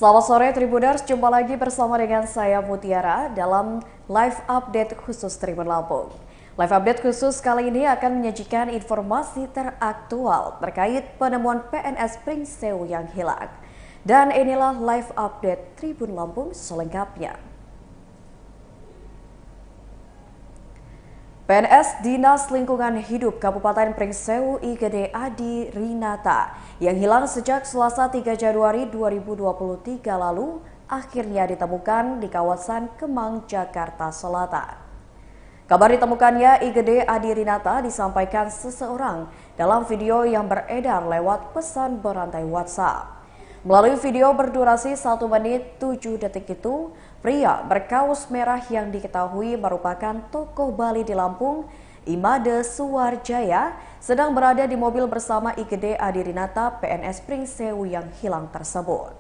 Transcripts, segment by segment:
Selamat sore Tribuners, jumpa lagi bersama dengan saya Mutiara dalam live update khusus Tribun Lampung. Live update khusus kali ini akan menyajikan informasi teraktual terkait penemuan PNS Pringsewu yang hilang. Dan inilah live update Tribun Lampung selengkapnya. PNS Dinas Lingkungan Hidup Kabupaten Pringsewu IGD Adi Rinata yang hilang sejak Selasa 3 Januari 2023 lalu akhirnya ditemukan di kawasan Kemang, Jakarta Selatan. Kabar ditemukannya IGD Adi Rinata disampaikan seseorang dalam video yang beredar lewat pesan berantai WhatsApp. Melalui video berdurasi 1 menit 7 detik itu, pria berkaos merah yang diketahui merupakan tokoh Bali di Lampung, Imade Suwarjaya, sedang berada di mobil bersama IGD Adi Rinata PNS Pringsewu yang hilang tersebut.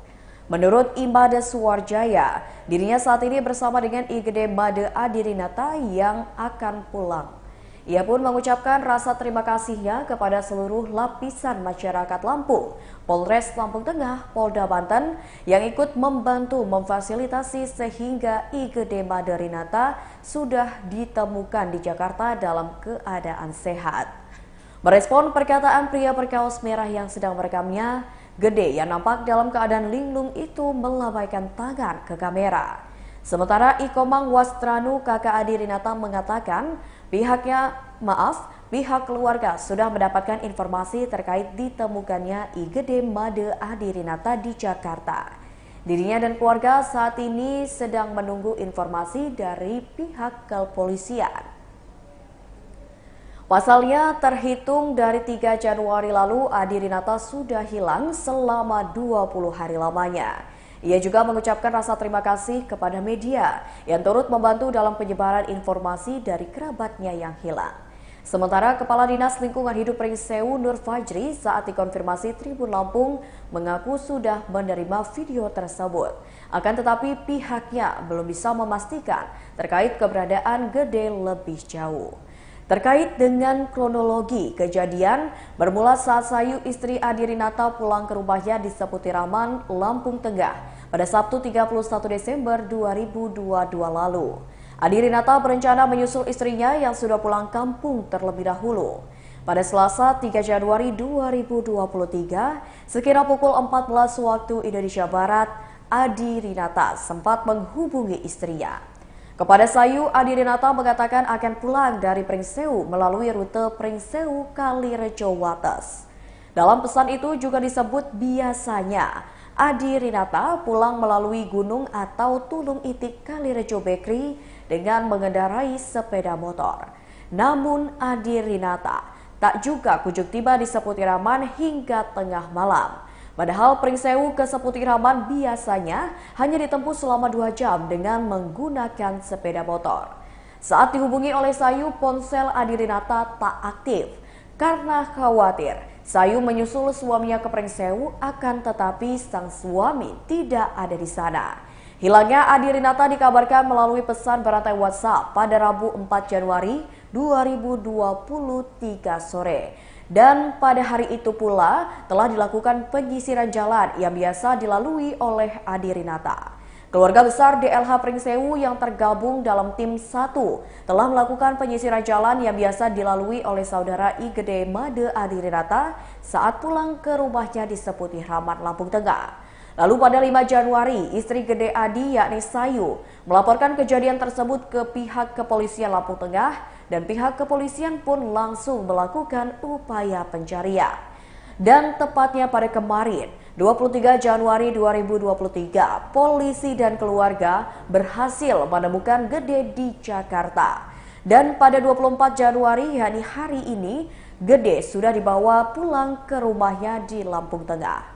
Menurut Imade Suwarjaya, dirinya saat ini bersama dengan IGD Made Adi Rinata yang akan pulang. Ia pun mengucapkan rasa terima kasihnya kepada seluruh lapisan masyarakat Lampung, Polres Lampung Tengah, Polda Banten yang ikut membantu memfasilitasi sehingga IGD Made Rinata sudah ditemukan di Jakarta dalam keadaan sehat. Merespon perkataan pria berkaos merah yang sedang merekamnya, Gede yang nampak dalam keadaan linglung itu melambaikan tangan ke kamera. Sementara Ikomang Wastranu kakak Adi Rinata mengatakan pihak keluarga sudah mendapatkan informasi terkait ditemukannya IGD Made Adi Rinata di Jakarta. Dirinya dan keluarga saat ini sedang menunggu informasi dari pihak kepolisian. Pasalnya terhitung dari 3 Januari lalu Adi Rinata sudah hilang selama 20 hari lamanya. Ia juga mengucapkan rasa terima kasih kepada media yang turut membantu dalam penyebaran informasi dari kerabatnya yang hilang. Sementara Kepala Dinas Lingkungan Hidup Pringsewu Nur Fajri saat dikonfirmasi Tribun Lampung mengaku sudah menerima video tersebut. Akan tetapi pihaknya belum bisa memastikan terkait keberadaan Gede lebih jauh. Terkait dengan kronologi kejadian, bermula saat Sayu istri Adi Rinata pulang ke rumahnya di Seputiraman, Lampung Tengah pada Sabtu 31 Desember 2022 lalu. Adi Rinata berencana menyusul istrinya yang sudah pulang kampung terlebih dahulu. Pada Selasa 3 Januari 2023, sekira pukul 14 waktu Indonesia Barat, Adi Rinata sempat menghubungi istrinya. Kepada Sayu, Adi Rinata mengatakan akan pulang dari Pringsewu melalui rute Pringsewu Kalirejo Wates. Dalam pesan itu juga disebut biasanya Adi Rinata pulang melalui gunung atau Tulung Itik Kalirejo Bekri dengan mengendarai sepeda motor. Namun Adi Rinata tak juga kunjung tiba di Seputiraman hingga tengah malam. Padahal Pringsewu ke Seputiraman biasanya hanya ditempuh selama 2 jam dengan menggunakan sepeda motor. Saat dihubungi oleh Sayu, ponsel Adi Rinata tak aktif karena khawatir Sayu menyusul suaminya ke Pringsewu, akan tetapi sang suami tidak ada di sana. Hilangnya Adi Rinata dikabarkan melalui pesan berantai WhatsApp pada Rabu 4 Januari 2023 sore. Dan pada hari itu pula telah dilakukan penyisiran jalan yang biasa dilalui oleh Adi Rinata. Keluarga besar DLH Pringsewu yang tergabung dalam tim 1 telah melakukan penyisiran jalan yang biasa dilalui oleh saudara IGD Made Adi Rinata saat pulang ke rumahnya di Seputiraman, Lampung Tengah. Lalu pada 5 Januari, istri Gede Adi yakni Sayu melaporkan kejadian tersebut ke pihak kepolisian Lampung Tengah dan pihak kepolisian pun langsung melakukan upaya pencarian. Dan tepatnya pada kemarin, 23 Januari 2023, polisi dan keluarga berhasil menemukan Gede di Jakarta. Dan pada 24 Januari, yakni hari ini, Gede sudah dibawa pulang ke rumahnya di Lampung Tengah.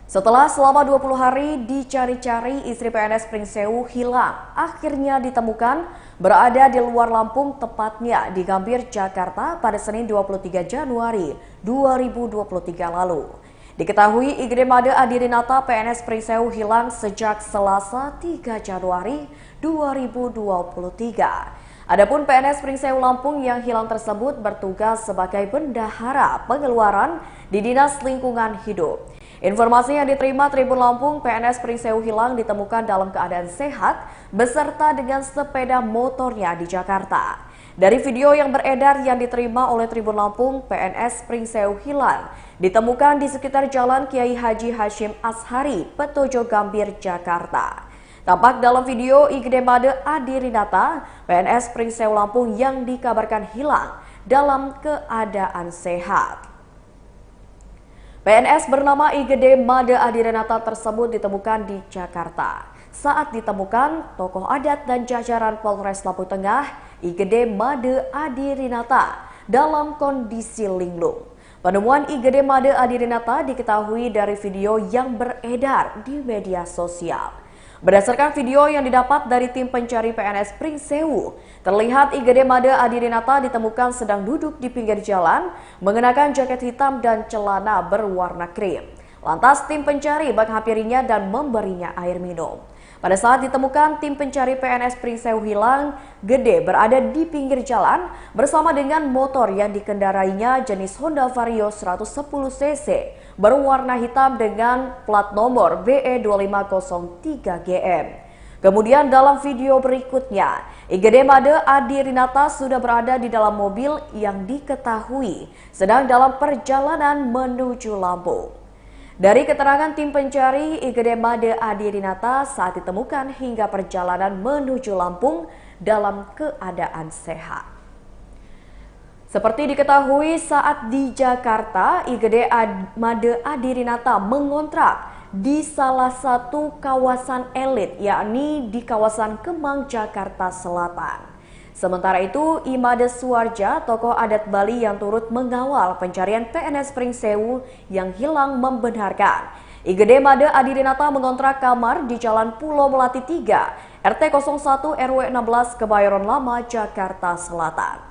Setelah selama 20 hari dicari-cari, istri PNS Pringsewu hilang. Akhirnya ditemukan berada di luar Lampung, tepatnya di Gambir, Jakarta pada Senin 23 Januari 2023 lalu. Diketahui IGD Made Adi Rinata PNS Pringsewu hilang sejak Selasa 3 Januari 2023. Adapun PNS Pringsewu Lampung yang hilang tersebut bertugas sebagai bendahara pengeluaran di Dinas Lingkungan Hidup. Informasi yang diterima Tribun Lampung, PNS Pringsewu hilang ditemukan dalam keadaan sehat beserta dengan sepeda motornya di Jakarta. Dari video yang beredar yang diterima oleh Tribun Lampung, PNS Pringsewu hilang ditemukan di sekitar Jalan Kiai Haji Hashim Ashari, Petojo Gambir, Jakarta. Tampak dalam video Igede Made Adirinata, PNS Pringsewu Lampung yang dikabarkan hilang dalam keadaan sehat. PNS bernama Igede Made Adirinata tersebut ditemukan di Jakarta. Saat ditemukan, tokoh adat dan jajaran Polres Lampung Tengah, Igede Made Adirinata dalam kondisi linglung. Penemuan Igede Made Adirinata diketahui dari video yang beredar di media sosial. Berdasarkan video yang didapat dari tim pencari PNS Pringsewu, terlihat Igede Made Adirinata ditemukan sedang duduk di pinggir jalan, mengenakan jaket hitam dan celana berwarna krim. Lantas tim pencari menghampirinya dan memberinya air minum. Pada saat ditemukan, tim pencari PNS Pringsewu hilang, Gede berada di pinggir jalan bersama dengan motor yang dikendarainya jenis Honda Vario 110cc berwarna hitam dengan plat nomor BE2503GM. Kemudian dalam video berikutnya, Igede Made Adirinata sudah berada di dalam mobil yang diketahui sedang dalam perjalanan menuju Lampung. Dari keterangan tim pencari, Igede Made Adirinata saat ditemukan hingga perjalanan menuju Lampung dalam keadaan sehat. Seperti diketahui saat di Jakarta, Igede Made Adirinata mengontrak di salah satu kawasan elit, yakni di kawasan Kemang, Jakarta Selatan. Sementara itu, Imade Suwarja, tokoh adat Bali yang turut mengawal pencarian PNS Pringsewu yang hilang membenarkan Igede Made Adirinata mengontrak kamar di Jalan Pulau Melati 3, RT 01 RW 16 Kebayoran Lama, Jakarta Selatan.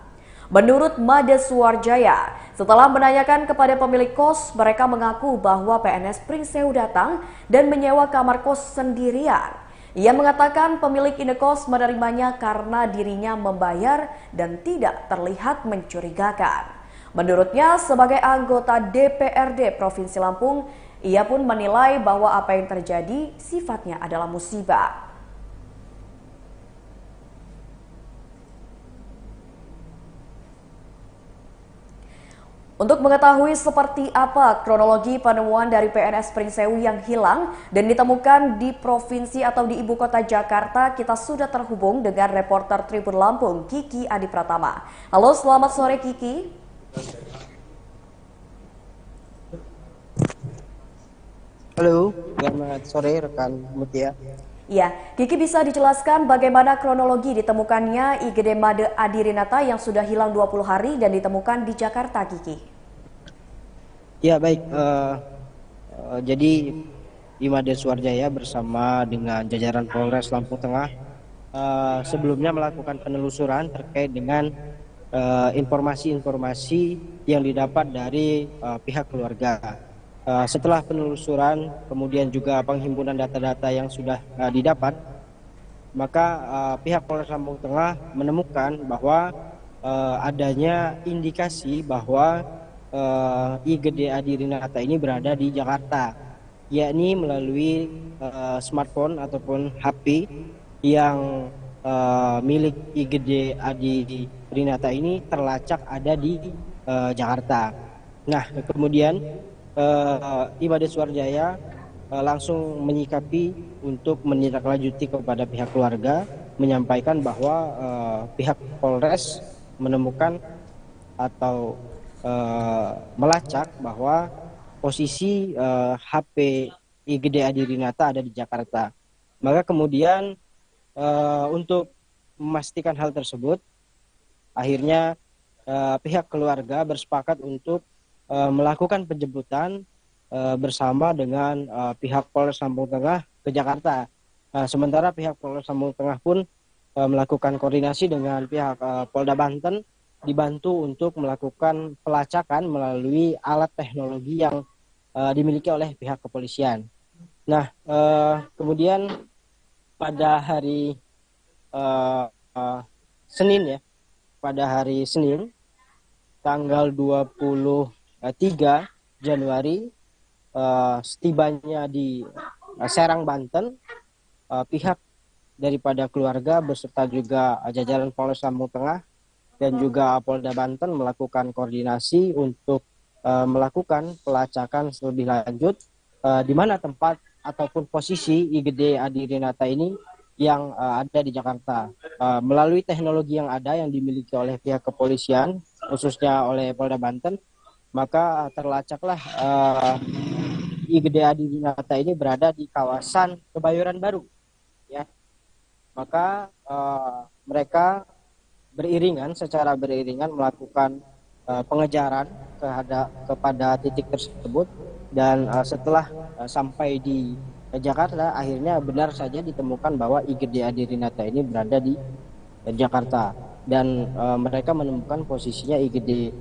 Menurut Made Suwarjaya, setelah menanyakan kepada pemilik kos, mereka mengaku bahwa PNS Pringsewu datang dan menyewa kamar kos sendirian. Ia mengatakan pemilik indekos menerimanya karena dirinya membayar dan tidak terlihat mencurigakan. Menurutnya, sebagai anggota DPRD Provinsi Lampung, ia pun menilai bahwa apa yang terjadi sifatnya adalah musibah. Untuk mengetahui seperti apa kronologi penemuan dari PNS Pringsewu yang hilang dan ditemukan di provinsi atau di ibu kota Jakarta, kita sudah terhubung dengan reporter Tribun Lampung, Kiki Adi Pratama. Halo, selamat sore Kiki. Halo, selamat sore rekan Mutia. Ya, Kiki bisa dijelaskan bagaimana kronologi ditemukannya Igede Made Adirinata yang sudah hilang 20 hari dan ditemukan di Jakarta, Kiki? Ya baik, jadi Imade Suwarjaya bersama dengan jajaran Polres Lampung Tengah sebelumnya melakukan penelusuran terkait dengan informasi-informasi yang didapat dari pihak keluarga. Setelah penelusuran, kemudian juga penghimpunan data-data yang sudah didapat, maka pihak Polres Lampung Tengah menemukan bahwa adanya indikasi bahwa Igede Adirinata ini berada di Jakarta, yakni melalui smartphone ataupun HP yang milik Igede Adirinata ini terlacak ada di Jakarta. Nah, kemudian Imade Suwarjaya langsung menyikapi untuk menindaklanjuti kepada pihak keluarga, menyampaikan bahwa pihak Polres menemukan atau melacak bahwa posisi HP Igede Adirinata ada di Jakarta. Maka kemudian untuk memastikan hal tersebut, akhirnya pihak keluarga bersepakat untuk melakukan penjemputan bersama dengan pihak Polres Lampung Tengah ke Jakarta. Sementara pihak Polres Lampung Tengah pun melakukan koordinasi dengan pihak Polda Banten, dibantu untuk melakukan pelacakan melalui alat teknologi yang dimiliki oleh pihak kepolisian. Nah, kemudian pada hari Senin ya, pada hari Senin tanggal 23 Januari setibanya di Serang, Banten, pihak daripada keluarga beserta juga jajaran Polres Lampung Tengah dan juga Polda Banten melakukan koordinasi untuk melakukan pelacakan lebih lanjut di mana tempat ataupun posisi IGD Adi Rinata ini yang ada di Jakarta. Melalui teknologi yang ada yang dimiliki oleh pihak kepolisian, khususnya oleh Polda Banten, maka terlacaklah IGD Adi Rinata ini berada di kawasan Kebayoran Baru. Ya, maka mereka secara beriringan melakukan pengejaran kepada titik tersebut dan setelah sampai di Jakarta akhirnya benar saja ditemukan bahwa IGD Adi Rinata ini berada di Jakarta dan mereka menemukan posisinya IGD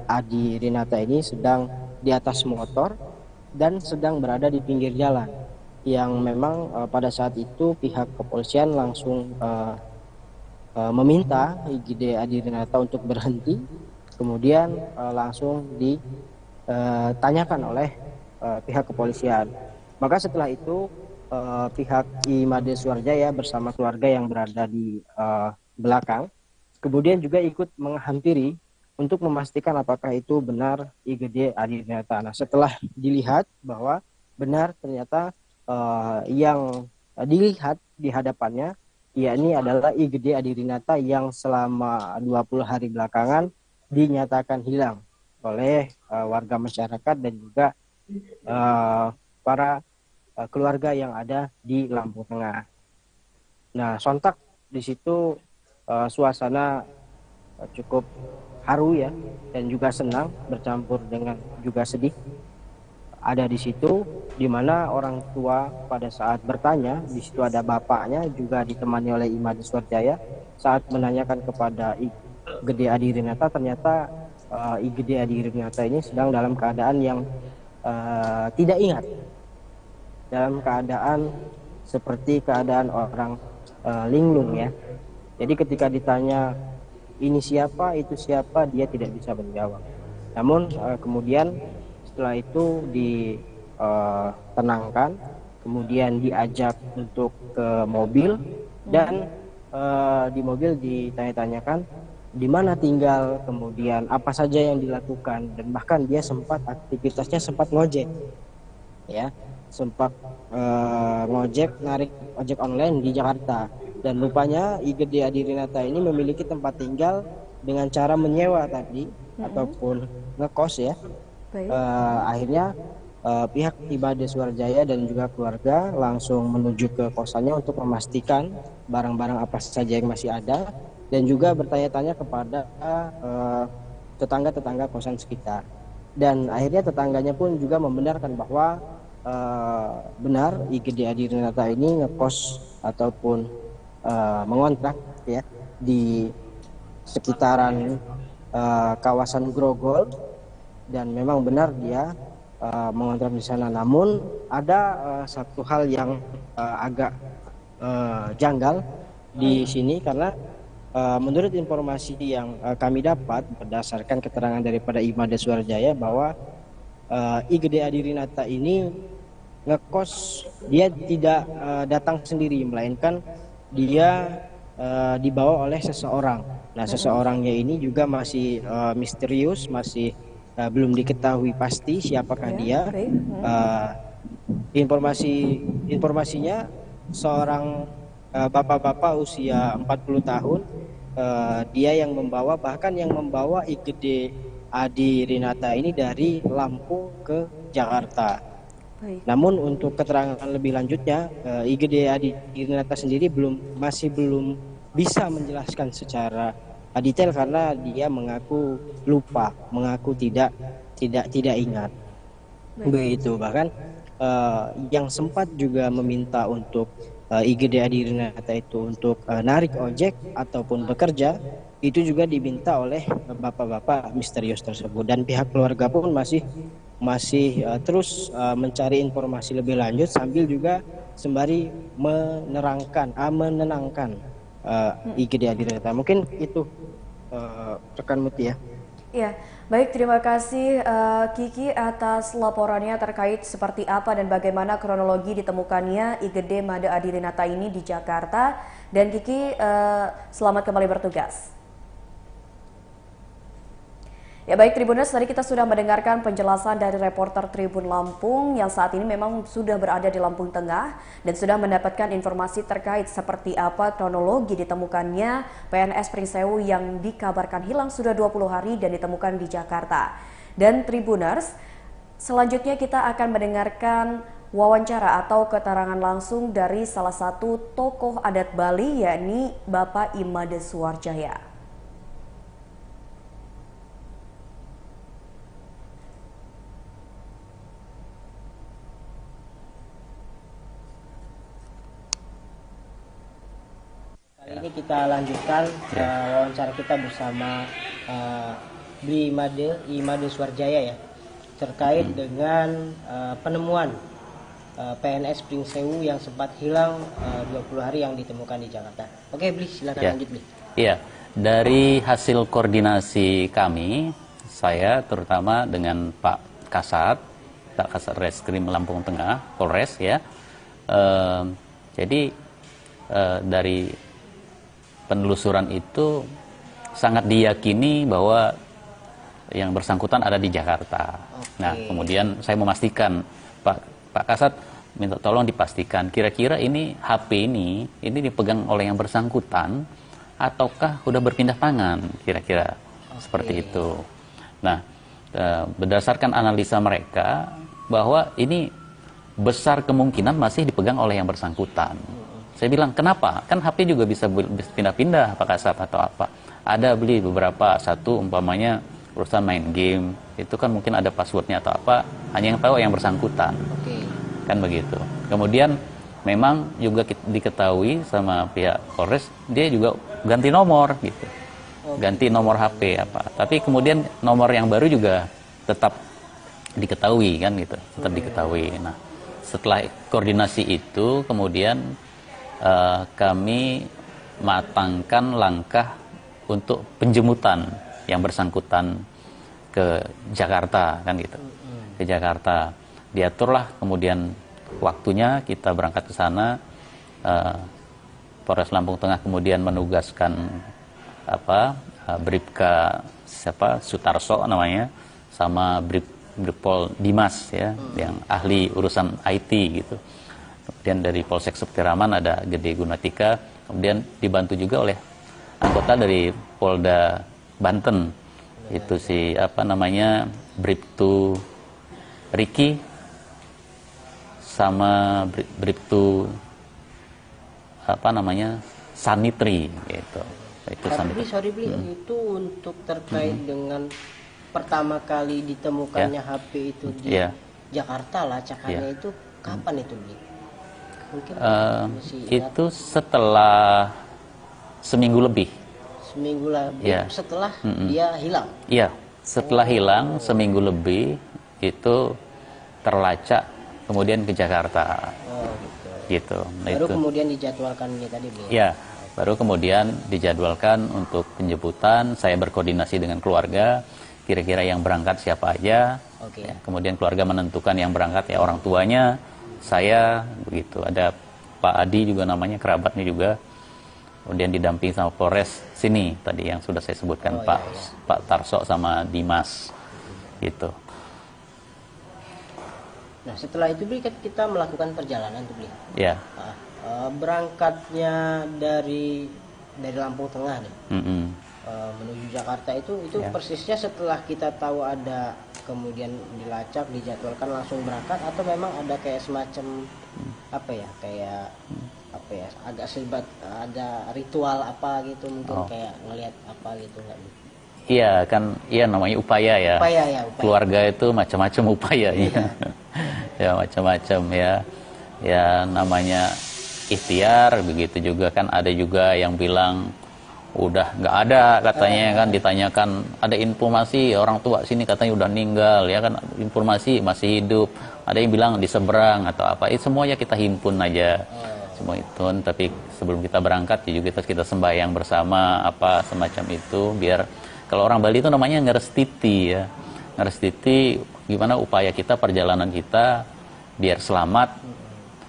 Adi Rinata ini sedang di atas motor dan sedang berada di pinggir jalan yang memang pada saat itu pihak kepolisian langsung meminta IGD Adi Rinata untuk berhenti, kemudian langsung ditanyakan oleh pihak kepolisian. Maka setelah itu pihak IMADE Suarjaya bersama keluarga yang berada di belakang, kemudian juga ikut menghampiri untuk memastikan apakah itu benar IGD Adi Rinata. Nah, setelah dilihat bahwa benar ternyata yang dilihat di hadapannya yakni adalah IGD Adi Rinata yang selama 20 hari belakangan dinyatakan hilang oleh warga masyarakat dan juga para keluarga yang ada di Lampung Tengah. Nah, sontak di situ suasana cukup haru ya dan juga senang bercampur dengan juga sedih. Ada di situ di mana orang tua pada saat bertanya, di situ ada bapaknya juga ditemani oleh IMADE Suarjaya saat menanyakan kepada IGD Adi Rinata, ternyata IGD Adi Rinata ini sedang dalam keadaan yang tidak ingat, dalam keadaan seperti keadaan orang linglung ya. Jadi ketika ditanya ini siapa, itu siapa, dia tidak bisa menjawab. Namun kemudian setelah itu ditenangkan, kemudian diajak untuk ke mobil dan di mobil ditanya-tanyakan di mana tinggal, kemudian apa saja yang dilakukan dan bahkan dia sempat aktivitasnya sempat ngojek, ya, sempat ngojek narik ojek online di Jakarta dan rupanya IGD Adi Rinata ini memiliki tempat tinggal dengan cara menyewa tadi ataupun ngekos ya. Akhirnya pihak IMADE Suarjaya dan juga keluarga langsung menuju ke kosannya untuk memastikan barang-barang apa saja yang masih ada dan juga bertanya-tanya kepada tetangga-tetangga kosan sekitar. Dan akhirnya tetangganya pun juga membenarkan bahwa benar IGD Adi Rinata ini ngekos ataupun mengontrak ya di sekitaran kawasan Grogol. Dan memang benar dia mengontrak di sana. Namun ada satu hal yang agak janggal di sini karena menurut informasi yang kami dapat berdasarkan keterangan daripada IMADE Suarjaya bahwa IGD Adi Rinata ini ngekos, dia tidak datang sendiri melainkan dia dibawa oleh seseorang. Nah, seseorangnya ini juga masih misterius, masih belum diketahui pasti siapakah dia. Informasinya seorang bapak-bapak usia 40 tahun, dia yang membawa IGD Adi Rinata ini dari Lampung ke Jakarta. Namun untuk keterangan lebih lanjutnya, IGD Adi Rinata sendiri masih belum bisa menjelaskan secara detail karena dia mengaku lupa, mengaku tidak ingat. Begitu. Bahkan yang sempat juga meminta untuk IGD Adi Rinata itu untuk narik ojek ataupun bekerja itu juga diminta oleh bapak-bapak misterius tersebut dan pihak keluarga pun masih terus mencari informasi lebih lanjut sambil juga sembari menenangkan IGD Adi Rinata. Mungkin itu rekan Muti ya. Ya, baik, terima kasih Kiki atas laporannya terkait seperti apa dan bagaimana kronologi ditemukannya IGD Made Adirinata ini di Jakarta. Dan Kiki, selamat kembali bertugas. Ya baik Tribuners, tadi kita sudah mendengarkan penjelasan dari reporter Tribun Lampung yang saat ini memang sudah berada di Lampung Tengah dan sudah mendapatkan informasi terkait seperti apa kronologi ditemukannya PNS Pringsewu yang dikabarkan hilang sudah 20 hari dan ditemukan di Jakarta. Dan Tribuners, selanjutnya kita akan mendengarkan wawancara atau keterangan langsung dari salah satu tokoh adat Bali yakni Bapak Imade Suwarjaya. Kali ini kita lanjutkan wawancara kita bersama Bli Imade Suwarjaya ya, terkait dengan penemuan PNS Pringsewu yang sempat hilang 20 hari yang ditemukan di Jakarta. Oke Bli, silakan lanjut Bli. Iya, dari hasil koordinasi kami, saya terutama dengan Pak Kasat Reskrim Lampung Tengah, Polres ya. Jadi dari penelusuran itu sangat diyakini bahwa yang bersangkutan ada di Jakarta. Nah, kemudian saya memastikan Pak Kasat minta tolong dipastikan kira-kira ini HP ini dipegang oleh yang bersangkutan ataukah sudah berpindah tangan, kira-kira seperti itu. Nah, berdasarkan analisa mereka bahwa ini besar kemungkinan masih dipegang oleh yang bersangkutan. Saya bilang, kenapa? Kan HP juga bisa pindah-pindah Pak Kasat atau apa. Ada beli beberapa, satu umpamanya urusan main game, itu kan mungkin ada passwordnya atau apa, hanya yang tahu yang bersangkutan. Kan begitu. Kemudian memang juga diketahui sama pihak Polres, dia juga ganti nomor gitu. Ganti nomor HP apa. Tapi kemudian nomor yang baru juga tetap diketahui kan gitu, tetap diketahui. Nah, setelah koordinasi itu kemudian kami matangkan langkah untuk penjemputan yang bersangkutan ke Jakarta kan gitu, ke Jakarta. Diaturlah kemudian waktunya kita berangkat ke sana. Polres Lampung Tengah kemudian menugaskan Bribka Sutarso namanya sama Brigpol Dimas ya, yang ahli urusan IT gitu. Kemudian dari Polsek Septiraman ada Gede Gunatika, kemudian dibantu juga oleh anggota dari Polda Banten, itu si Bribtu Riki sama Bribtu Sanitri gitu. Itu Sorry Bli, itu untuk terkait dengan pertama kali ditemukannya HP itu di Jakarta lacakannya itu kapan itu Bli? Mungkin itu setelah seminggu lebih. Seminggu lebih setelah dia hilang? Iya, setelah hilang seminggu lebih itu terlacak kemudian ke Jakarta. Gitu. Nah, baru kemudian dijadwalkan ini tadi Bli? Iya, baru kemudian dijadwalkan untuk penjemputan. Saya berkoordinasi dengan keluarga, kira-kira yang berangkat siapa aja. Ya, kemudian keluarga menentukan yang berangkat ya orang tuanya, saya begitu. Ada Pak Adi juga namanya, kerabatnya juga. Kemudian didampingi sama Polres sini tadi yang sudah saya sebutkan, Pak Tarso sama Dimas gitu. Nah, setelah itu Bli kita melakukan perjalanan tuh Bli. Iya. Berangkatnya dari Lampung Tengah nih. Menuju Jakarta itu persisnya setelah kita tahu ada kemudian dilacak, dijadwalkan langsung berangkat, atau memang ada kayak semacam agak serbat, ada ritual apa gitu mungkin, kayak ngelihat apa gitu nggak? Iya kan, namanya upaya ya. Upaya. Keluarga itu macam-macam upayanya. Ya macam-macam ya. Ya namanya ikhtiar, begitu juga kan ada juga yang bilang udah nggak ada katanya kan, ditanyakan ada informasi orang tua sini katanya udah meninggal ya kan, informasi masih hidup, ada yang bilang di seberang atau apa, itu semuanya kita himpun aja semua itu. Tapi sebelum kita berangkat juga kita sembahyang bersama apa semacam itu, biar Kalau orang Bali itu namanya ngerestiti ya. Ngerestiti gimana upaya kita, perjalanan kita biar selamat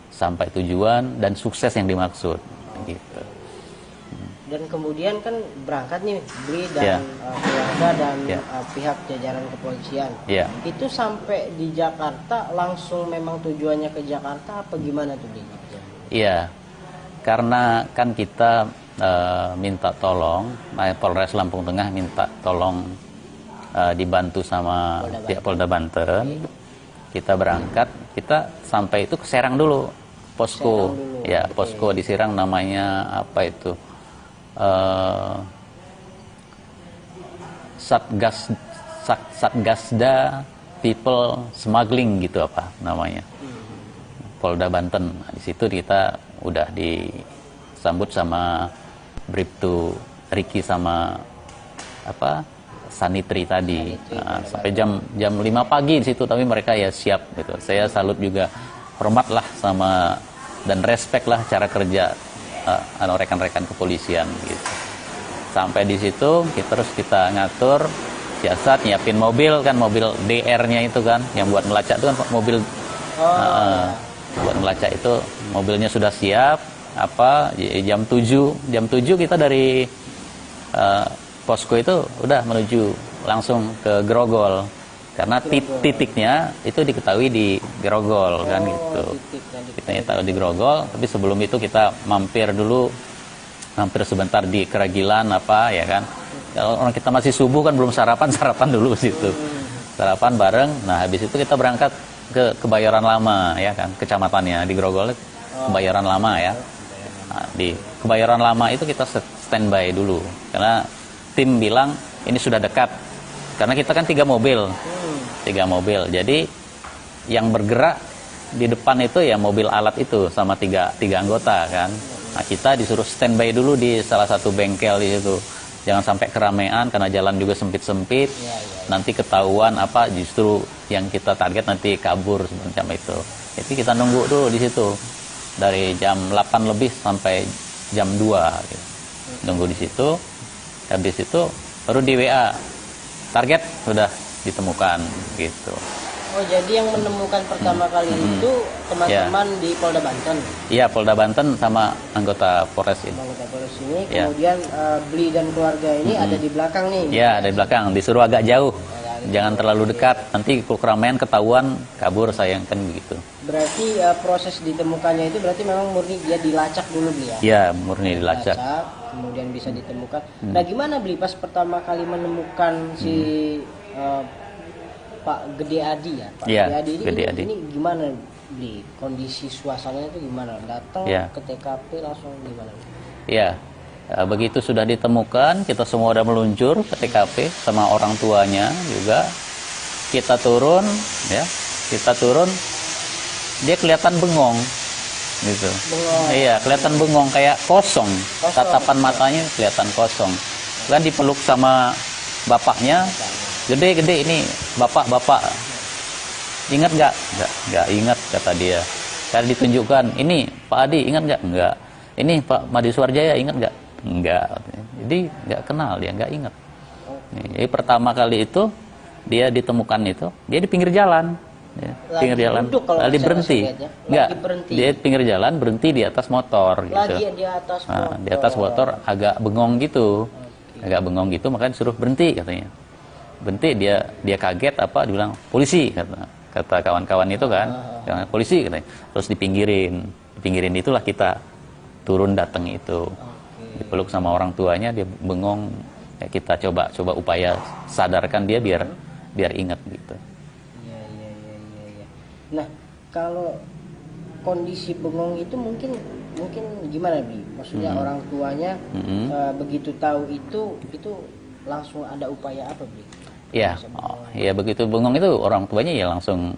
sampai tujuan dan sukses yang dimaksud gitu. Dan kemudian kan berangkat nih Bli dan keluarga dan pihak jajaran kepolisian. Itu sampai di Jakarta langsung memang tujuannya ke Jakarta apa gimana tuh Bli? Iya, karena kan kita minta tolong, Polres Lampung Tengah minta tolong dibantu sama pihak Polda Banten. Kita berangkat, kita sampai itu ke Serang dulu, posko. Ya, posko di Serang namanya apa itu? Satgasda People Smuggling gitu apa namanya, Polda Banten. Nah, di situ kita udah disambut sama Bribtu Riki sama apa Sanitri tadi. Nah, sampai jam 5 pagi di situ, tapi mereka ya siap gitu. Saya salut juga, hormat lah sama dan respect lah cara kerja rekan-rekan kepolisian gitu. Sampai di situ kita ngatur siasat, nyiapin mobil kan, mobil DR-nya itu kan yang buat melacak itu kan mobil buat melacak itu mobilnya sudah siap. Jam 7 kita dari posko itu udah menuju langsung ke Grogol karena titiknya itu diketahui di Grogol kan gitu. Kita tahu di Grogol, tapi sebelum itu kita mampir sebentar di Keragilan ya kan. Kalau orang kita masih subuh kan belum sarapan dulu situ. Sarapan bareng. Nah, habis itu kita berangkat ke Kebayoran Lama ya kan, kecamatannya di Grogol, Kebayoran Lama ya. Nah, di Kebayoran Lama itu kita standby dulu karena tim bilang ini sudah dekat, karena kita kan 3 mobil, jadi yang bergerak di depan itu ya mobil alat itu sama tiga anggota kan. Nah, kita disuruh standby dulu di salah satu bengkel di situ, jangan sampai keramaian karena jalan juga sempit, nanti ketahuan justru yang kita target nanti kabur semacam itu. Jadi kita nunggu dulu di situ dari jam 8 lebih sampai jam 2 gitu. Nunggu di situ. Habis itu baru di WA target sudah ditemukan gitu. Oh, jadi yang menemukan pertama kali itu teman-teman di Polda Banten? Iya, Polda Banten sama anggota Polres ini. Anggota Polres ini, kemudian Bli dan keluarga ini ada di belakang nih? Iya, ada di belakang, disuruh agak jauh. Jangan terlalu dekat, nanti kalau keramaian ketahuan kabur sayang kan begitu. Berarti proses ditemukannya itu berarti memang murni dia dilacak dulu Bli ya? Iya, murni dilacak. Kemudian bisa ditemukan. Nah, gimana Bli pas pertama kali menemukan si Pak Gede Adi ya? Pak Gede Adi ini gimana Bli? Kondisi suasananya itu gimana? Datang ke TKP langsung gimana? Iya. Begitu sudah ditemukan, kita semua udah meluncur ke TKP sama orang tuanya juga. Kita turun, dia kelihatan bengong, gitu. Iya, kelihatan bengong kayak kosong. Tatapan matanya kelihatan kosong. Kan dipeluk sama bapaknya, gede ini bapak. Ingat nggak ingat kata dia. Kan ditunjukkan, ini Pak Adi ingat nggak? Nggak. Ini Pak Madi Suarjaya ingat nggak? Enggak, jadi nggak kenal, dia nggak ingat. Jadi pertama kali itu dia ditemukan itu, dia di pinggir jalan, pinggir jalan, lalu berhenti, nggak, dia pinggir jalan berhenti di atas motor, gitu. Di atas motor agak bengong gitu, makanya disuruh berhenti katanya, berhenti dia kaget dibilang polisi kata kawan-kawan itu kan, polisi katanya, terus dipinggirin itulah kita turun datang itu. Dipeluk sama orang tuanya, dia bengong, ya kita coba upaya sadarkan dia biar ingat gitu. Iya. Nah, kalau kondisi bengong itu mungkin gimana Bi? Maksudnya orang tuanya begitu tahu itu langsung ada upaya apa Bi? Iya, begitu bengong itu orang tuanya ya langsung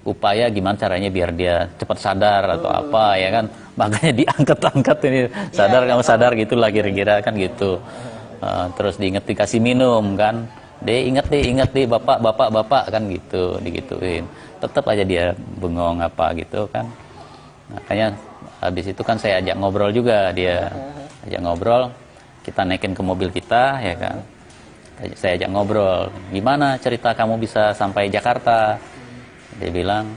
upaya gimana caranya biar dia cepat sadar atau apa ya kan, makanya diangkat ini kamu sadar gitulah kira-kira kan gitu. Terus dikasih minum kan, ingat deh bapak kan gitu, digituin, tetap aja dia bengong gitu kan. Makanya habis itu kan saya ajak ngobrol juga, kita naikin ke mobil kita ya kan, Saya ajak ngobrol, gimana cerita kamu bisa sampai Jakarta? Dia bilang,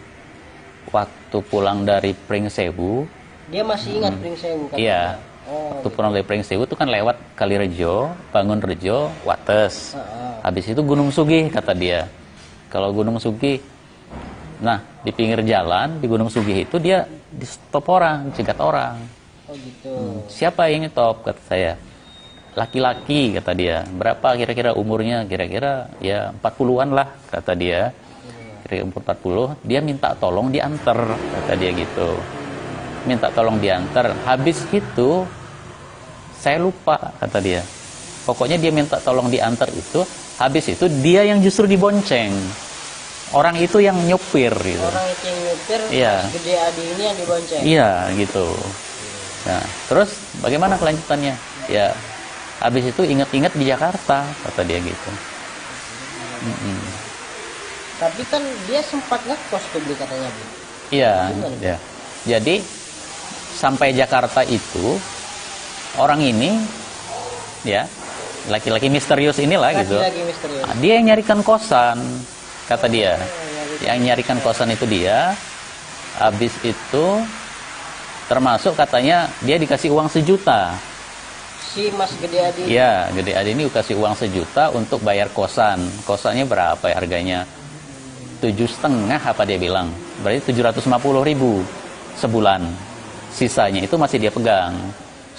waktu pulang dari Pringsewu. Dia masih ingat Pringsewu kan? Iya. Waktu pulang dari Pringsewu itu kan lewat Kalirejo, Bangunrejo, Wates. Habis itu Gunung Sugih kata dia. Kalau Gunung Sugih, nah di pinggir jalan di Gunung Sugih itu dia di stop orang, cegat orang. Oh gitu. Siapa yang stop kata saya? Laki-laki kata dia. Berapa kira-kira umurnya? Kira-kira ya 40-an lah kata dia. Kira-kira umur 40. Dia minta tolong diantar kata dia gitu. Minta tolong diantar. Habis itu saya lupa kata dia. Pokoknya dia minta tolong diantar itu. Habis itu dia yang justru dibonceng. Orang itu yang nyupir gitu. Orang itu yang nyupir. Iya. Mas Gede Adi ini yang dibonceng. Iya gitu. Nah terus bagaimana kelanjutannya? Ya habis itu ingat-ingat di Jakarta kata dia gitu. Tapi kan dia sempat ngekos tuh beli katanya Bu. Iya, ya. Jadi sampai Jakarta itu orang ini ya laki-laki misterius inilah gitu. Laki-laki misterius. Nah, dia yang nyarikan kosan kata dia. Yang nyarikan kosan itu dia. Habis itu termasuk katanya dia dikasih uang 1 juta. Si Mas Gede Adi. Iya, Gede Adi ini kasih uang 1 juta untuk bayar kosan. Kosannya berapa ya harganya? 7,5 apa dia bilang? Berarti 750.000 sebulan. Sisanya itu masih dia pegang.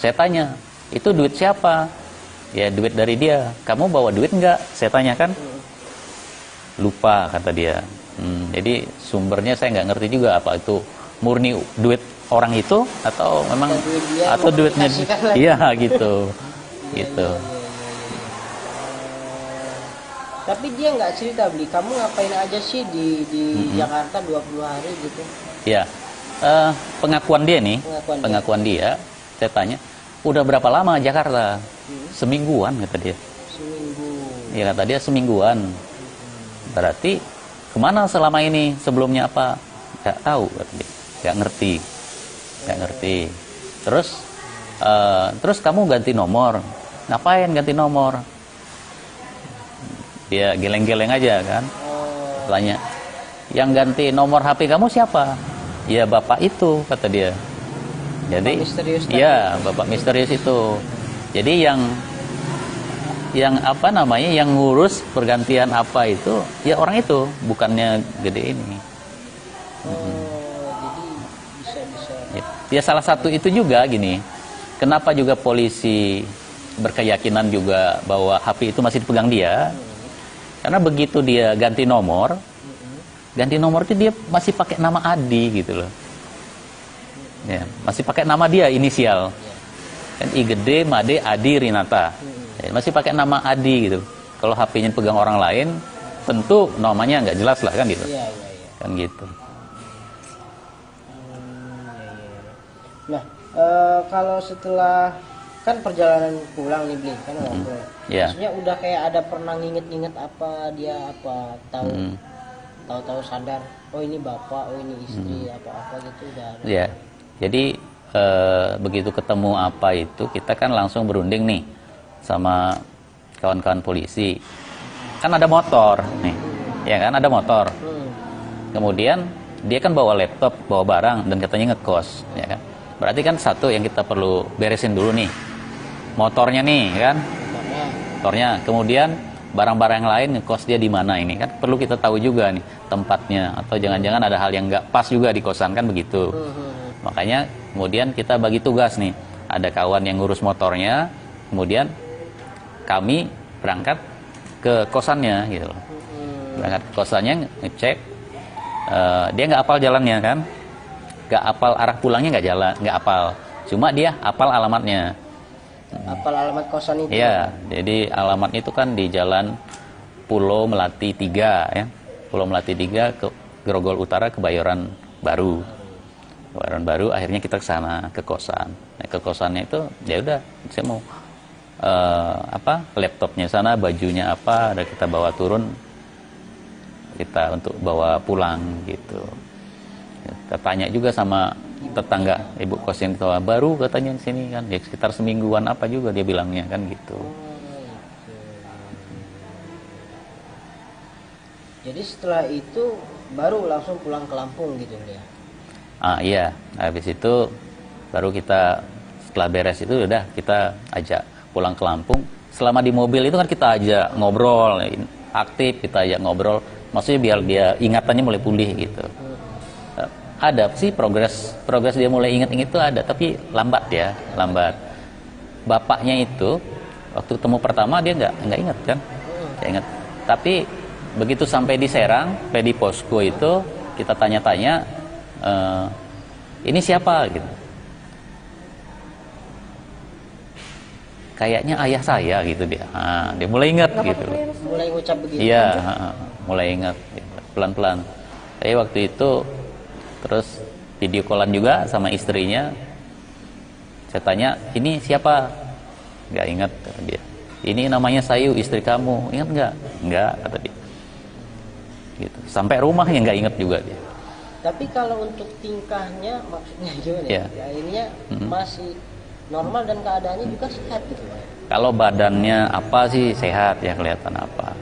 Saya tanya, itu duit siapa? Ya duit dari dia. Kamu bawa duit enggak? Saya tanya kan. Lupa kata dia. Jadi sumbernya saya nggak ngerti juga apa itu murni duit orang itu atau memang atau duitnya iya gitu gitu. Tapi dia nggak cerita beli kamu ngapain aja sih di Jakarta 20 hari gitu. Ya pengakuan dia nih pengakuan dia saya tanya udah berapa lama Jakarta? Semingguan kata dia. Seminggu. Ya kata dia semingguan. Berarti kemana selama ini sebelumnya apa? Nggak tahu kata dia. Nggak ngerti. Terus kamu ganti nomor. Ngapain ganti nomor? Dia geleng-geleng aja kan. Tanya, yang ganti nomor HP kamu siapa? Ya bapak itu kata dia. Jadi, iya bapak misterius itu. Jadi yang apa namanya, yang ngurus pergantian apa itu, ya orang itu, bukannya Gede ini. Ya salah satu itu juga gini, kenapa juga polisi berkeyakinan juga bahwa HP itu masih dipegang dia, karena begitu dia ganti nomor itu dia masih pakai nama Adi gitu loh, ya, masih pakai nama dia inisial, kan I Gede Made Adi Rinata, ya, masih pakai nama Adi gitu. Kalau HP-nya pegang orang lain, tentu namanya nggak jelas lah kan gitu, kan gitu. Nah, kalau setelah kan perjalanan pulang nih Bli, kan ngobrol. Maksudnya udah kayak ada pernah nginget-nginget apa dia apa tahu sadar, oh ini bapak, oh ini istri, apa-apa gitu udah ada. Ya, jadi begitu ketemu apa itu kita kan langsung berunding nih sama kawan-kawan polisi. Kan ada motor nih, ya kan ada motor. Kemudian dia kan bawa laptop, bawa barang dan katanya ngekos, ya kan. Berarti kan satu yang kita perlu beresin dulu nih, motornya nih kan, motornya. Kemudian barang-barang yang lain ngekos dia di mana ini kan perlu kita tahu juga nih tempatnya, atau jangan-jangan ada hal yang nggak pas juga di kosan kan begitu. Makanya kemudian kita bagi tugas nih, ada kawan yang ngurus motornya, kemudian kami berangkat ke kosannya gitu loh. Berangkat ke kosannya ngecek, dia nggak hafal jalannya kan. Gak apal arah pulangnya, nggak apal, cuma dia apal alamatnya. Apal alamat kosan itu? Iya, jadi alamatnya itu kan di Jalan Pulau Melati 3 ya, Pulau Melati 3 ke Grogol Utara, Kebayoran Baru. Akhirnya kita ke sana ke kosan. Nah, ke kosannya itu ya udah saya mau laptopnya sana, bajunya apa, ada kita bawa turun, kita untuk bawa pulang gitu. Kita tanya juga sama tetangga ibu kos yang tua, baru katanya di sini kan, ya sekitar semingguan apa juga dia bilangnya kan gitu. Jadi setelah itu baru langsung pulang ke Lampung gitu ya? Iya, habis itu baru kita setelah beres itu udah kita ajak pulang ke Lampung. Selama di mobil itu kan kita ajak ngobrol, aktif kita ajak ngobrol. Maksudnya biar dia ingatannya mulai pulih gitu. Ada sih progres dia mulai ingat-ingat itu ada, tapi lambat ya, lambat. Bapaknya itu waktu ketemu pertama dia nggak ingat kan, nggak ingat. Tapi begitu sampai di Serang, di posko itu kita tanya-tanya, ini siapa gitu. Kayaknya ayah saya gitu dia. Dia mulai ingat gitu. Mulai ngucap begitu. Iya, mulai ingat gitu. Pelan-pelan. Saya waktu itu terus video callan juga sama istrinya. Saya tanya, ini siapa? Nggak ingat kata dia. Ini namanya Sayu, istri kamu. Ingat nggak? Nggak kata dia. Gitu. Sampai rumahnya nggak ingat juga dia. Tapi kalau untuk tingkahnya maksudnya gimana ya? Ya ininya masih normal dan keadaannya juga sehat gitu Pak. Kalau badannya apa sih sehat ya, kelihatan apa.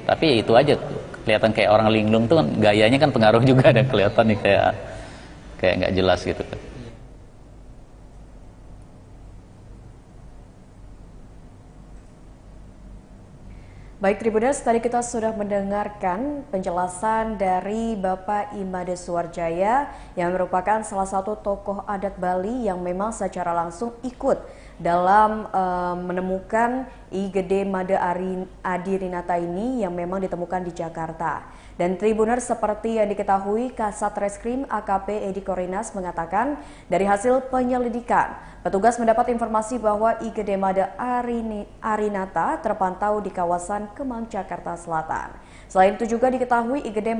Tapi itu aja, kelihatan kayak orang linglung tuh kan, gayanya kan pengaruh juga, dan kelihatan nih kayak nggak jelas gitu kan. Baik Tribuners, tadi kita sudah mendengarkan penjelasan dari Bapak Imade Suwarjaya yang merupakan salah satu tokoh adat Bali yang memang secara langsung ikut dalam menemukan I Gede Made Adirinata ini yang memang ditemukan di Jakarta. Dan Tribuners, seperti yang diketahui, Kasat Reskrim AKP Edi Korinas mengatakan dari hasil penyelidikan, petugas mendapat informasi bahwa I Gede Made Arinata terpantau di kawasan Kemang, Jakarta Selatan. Selain itu juga diketahui I Gede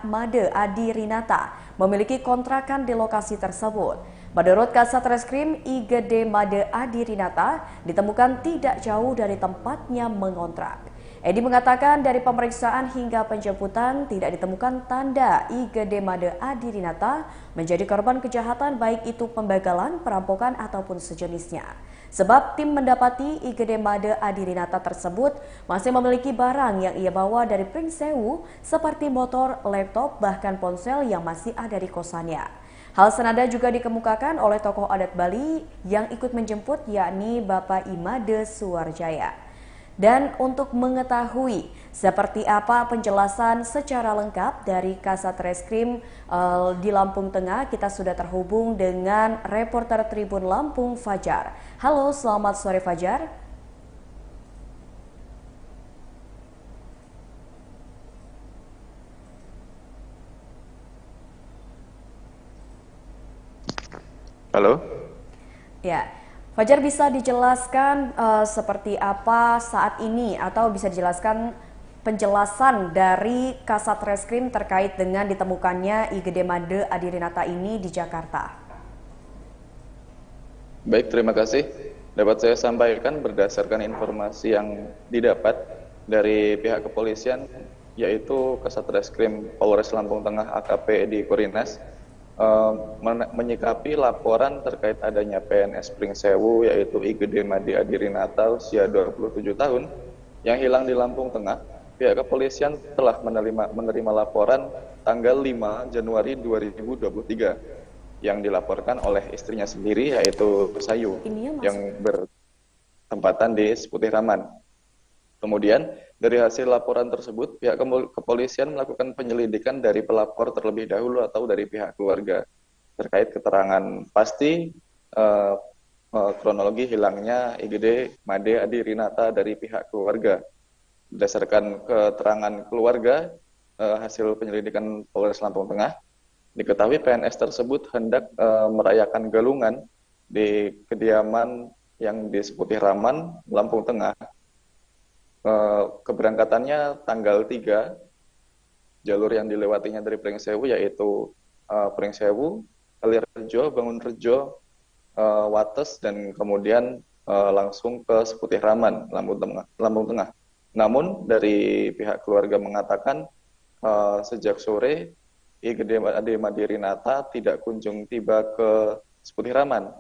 Made Adirinata memiliki kontrakan di lokasi tersebut. Menurut Kasat Reskrim, I Gede Made Adirinata ditemukan tidak jauh dari tempatnya mengontrak. Edi mengatakan dari pemeriksaan hingga penjemputan tidak ditemukan tanda I Gede Made Adirinata menjadi korban kejahatan, baik itu pembegalan, perampokan ataupun sejenisnya. Sebab tim mendapati I Gede Made Adirinata tersebut masih memiliki barang yang ia bawa dari Pringsewu seperti motor, laptop, bahkan ponsel yang masih ada di kosannya. Hal senada juga dikemukakan oleh tokoh adat Bali yang ikut menjemput, yakni Bapak Imade Suwarjaya. Dan untuk mengetahui seperti apa penjelasan secara lengkap dari Kasat Reskrim di Lampung Tengah, kita sudah terhubung dengan reporter Tribun Lampung Fajar. Halo, selamat sore Fajar. Halo. Ya. Fajar, bisa dijelaskan seperti apa saat ini atau bisa dijelaskan penjelasan dari Kasat Reskrim terkait dengan ditemukannya I Gede Made Adirinata ini di Jakarta? Baik, terima kasih. Dapat saya sampaikan berdasarkan informasi yang didapat dari pihak kepolisian, yaitu Kasat Reskrim Polres Lampung Tengah AKP Edi Korinas menyikapi laporan terkait adanya PNS Pringsewu, yaitu I Gede Made Adirinata usia 27 tahun yang hilang di Lampung Tengah. Pihak kepolisian telah menerima laporan tanggal 5 Januari 2023 yang dilaporkan oleh istrinya sendiri, yaitu Sayu, yang bertempatan di Seputih Raman. Kemudian dari hasil laporan tersebut, pihak kepolisian melakukan penyelidikan dari pelapor terlebih dahulu atau dari pihak keluarga terkait keterangan pasti kronologi hilangnya I Gede Made Adirinata dari pihak keluarga. Berdasarkan keterangan keluarga, hasil penyelidikan Polres Lampung Tengah, diketahui PNS tersebut hendak merayakan galungan di kediaman yang di Seputih Raman, Lampung Tengah. Keberangkatannya tanggal 3, jalur yang dilewatinya dari Pringsewu yaitu Pringsewu, Kalirejo, Bangunrejo, Wates, dan kemudian langsung ke Seputih Raman, Lampung Tengah. Namun dari pihak keluarga mengatakan sejak sore I Gede Made Adirinata tidak kunjung tiba ke Seputih Raman.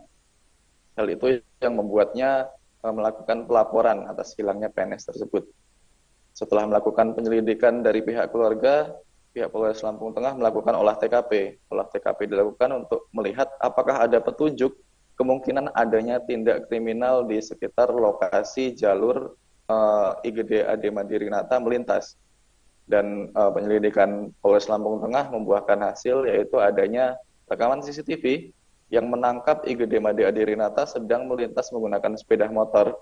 Hal itu yang membuatnya melakukan pelaporan atas hilangnya PNS tersebut. Setelah melakukan penyelidikan dari pihak keluarga, pihak Polres Lampung Tengah melakukan olah TKP. Olah TKP dilakukan untuk melihat apakah ada petunjuk kemungkinan adanya tindak kriminal di sekitar lokasi jalur IGD AD Madirinata melintas. Dan penyelidikan Polres Lampung Tengah membuahkan hasil yaitu adanya rekaman CCTV yang menangkap IGD Made Adirinata sedang melintas menggunakan sepeda motor,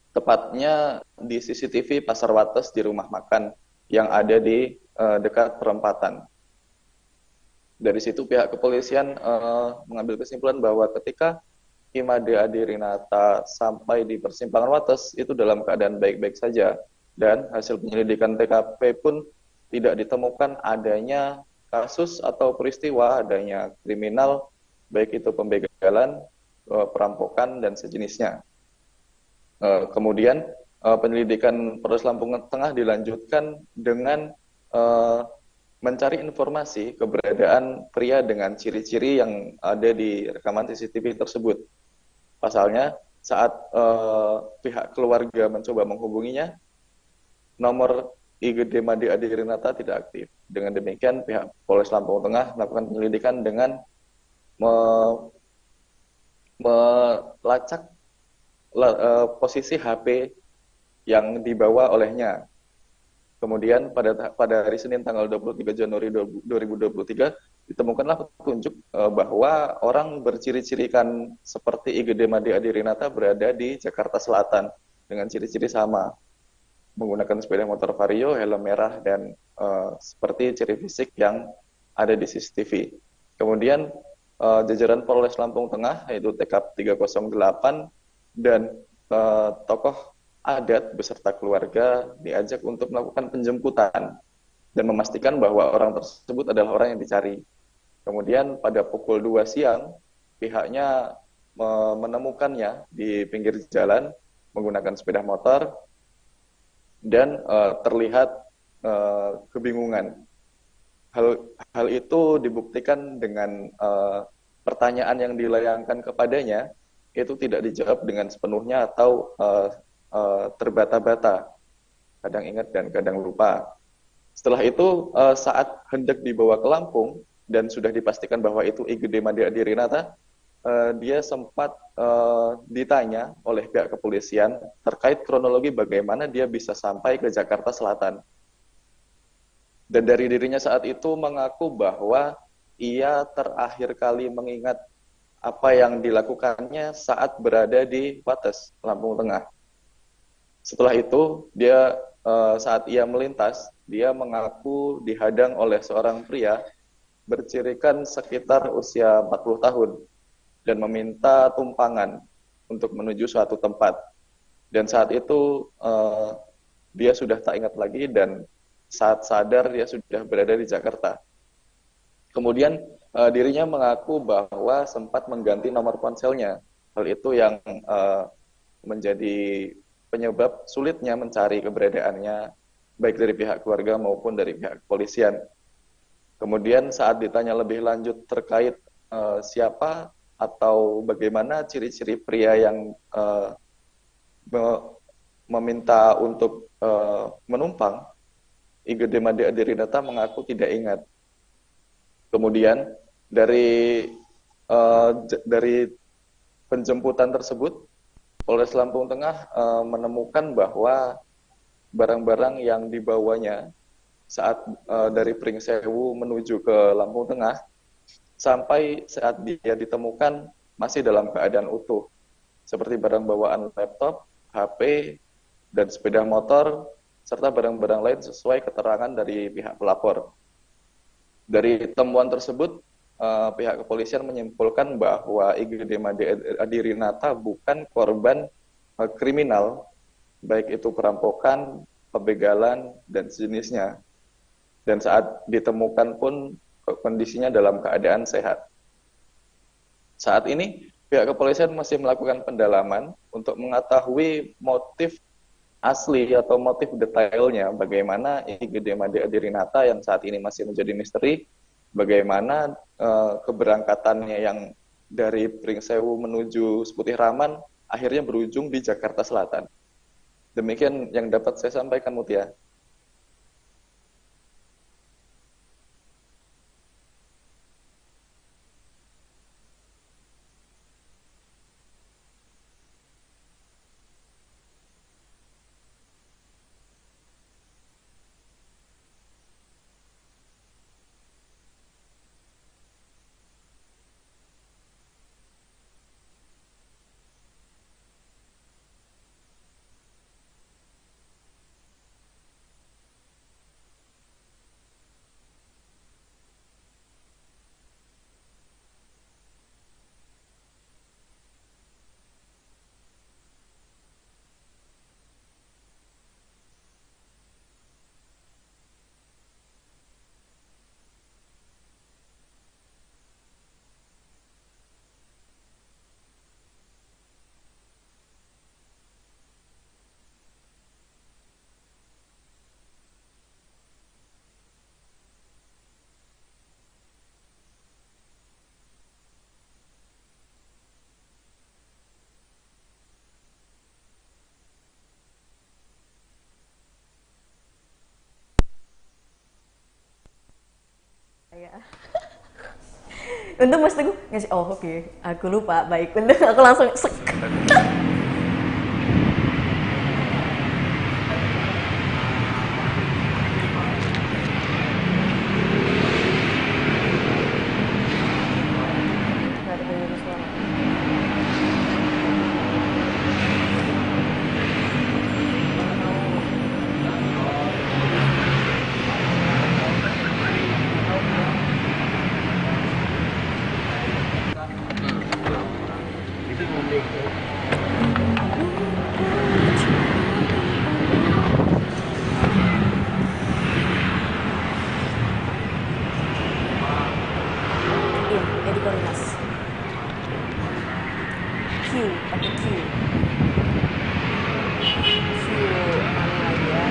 tepatnya di CCTV Pasar Wates di rumah makan yang ada di dekat perempatan. Dari situ pihak kepolisian mengambil kesimpulan bahwa ketika Imade Adirinata sampai di persimpangan Wates itu dalam keadaan baik-baik saja, dan hasil penyelidikan TKP pun tidak ditemukan adanya kasus atau peristiwa adanya kriminal, baik itu pembegalan, perampokan, dan sejenisnya. Kemudian penyelidikan Polres Lampung Tengah dilanjutkan dengan mencari informasi keberadaan pria dengan ciri-ciri yang ada di rekaman CCTV tersebut. Pasalnya, saat pihak keluarga mencoba menghubunginya, nomor IGD Made Adirinata tidak aktif. Dengan demikian, pihak Polres Lampung Tengah melakukan penyelidikan dengan melacak posisi HP yang dibawa olehnya. Kemudian pada hari Senin tanggal 23 Januari 2023 ditemukanlah petunjuk bahwa orang berciri-cirikan seperti IGD Made Adirinata berada di Jakarta Selatan dengan ciri-ciri sama, menggunakan sepeda motor Vario, helm merah, dan seperti ciri fisik yang ada di CCTV. Kemudian jajaran Polres Lampung Tengah yaitu TKP 308 dan tokoh adat beserta keluarga diajak untuk melakukan penjemputan dan memastikan bahwa orang tersebut adalah orang yang dicari. Kemudian pada pukul 2 siang, pihaknya menemukannya di pinggir jalan menggunakan sepeda motor dan terlihat kebingungan. Hal itu dibuktikan dengan pertanyaan yang dilayangkan kepadanya itu tidak dijawab dengan sepenuhnya atau terbata-bata, kadang ingat dan kadang lupa. Setelah itu saat hendak dibawa ke Lampung dan sudah dipastikan bahwa itu IGD Made Adirinata, dia sempat ditanya oleh pihak kepolisian terkait kronologi bagaimana dia bisa sampai ke Jakarta Selatan. Dan dari dirinya saat itu mengaku bahwa ia terakhir kali mengingat apa yang dilakukannya saat berada di Wates, Lampung Tengah. Setelah itu, dia saat ia melintas, dia mengaku dihadang oleh seorang pria bercirikan sekitar usia 40 tahun dan meminta tumpangan untuk menuju suatu tempat. Dan saat itu dia sudah tak ingat lagi dan saat sadar dia sudah berada di Jakarta. Kemudian dirinya mengaku bahwa sempat mengganti nomor ponselnya. Hal itu yang menjadi penyebab sulitnya mencari keberadaannya baik dari pihak keluarga maupun dari pihak kepolisian. Kemudian saat ditanya lebih lanjut terkait siapa atau bagaimana ciri-ciri pria yang meminta untuk menumpang, IGD Made Adirinata mengaku tidak ingat. Kemudian dari penjemputan tersebut, Polres Lampung Tengah menemukan bahwa barang-barang yang dibawanya saat dari Pringsewu menuju ke Lampung Tengah sampai saat dia ditemukan masih dalam keadaan utuh, seperti barang bawaan laptop, HP, dan sepeda motor, serta barang-barang lain sesuai keterangan dari pihak pelapor. Dari temuan tersebut, pihak kepolisian menyimpulkan bahwa IGD Made Adirinata bukan korban kriminal, baik itu perampokan, pembegalan, dan sejenisnya. Dan saat ditemukan pun kondisinya dalam keadaan sehat. Saat ini, pihak kepolisian masih melakukan pendalaman untuk mengetahui motif asli atau motif detailnya bagaimana IGD Made Adirinata yang saat ini masih menjadi misteri, bagaimana keberangkatannya yang dari Pringsewu menuju Seputih Raman akhirnya berujung di Jakarta Selatan. Demikian yang dapat saya sampaikan, Mutia. Ya. Untung Mas Teguh ngasih, oh oke, aku lupa, baik, untung aku langsung sek. Nggak ada bunyi suara. Iya, Edi Korinas. Q, pakai Q. Q, mana lagi ya?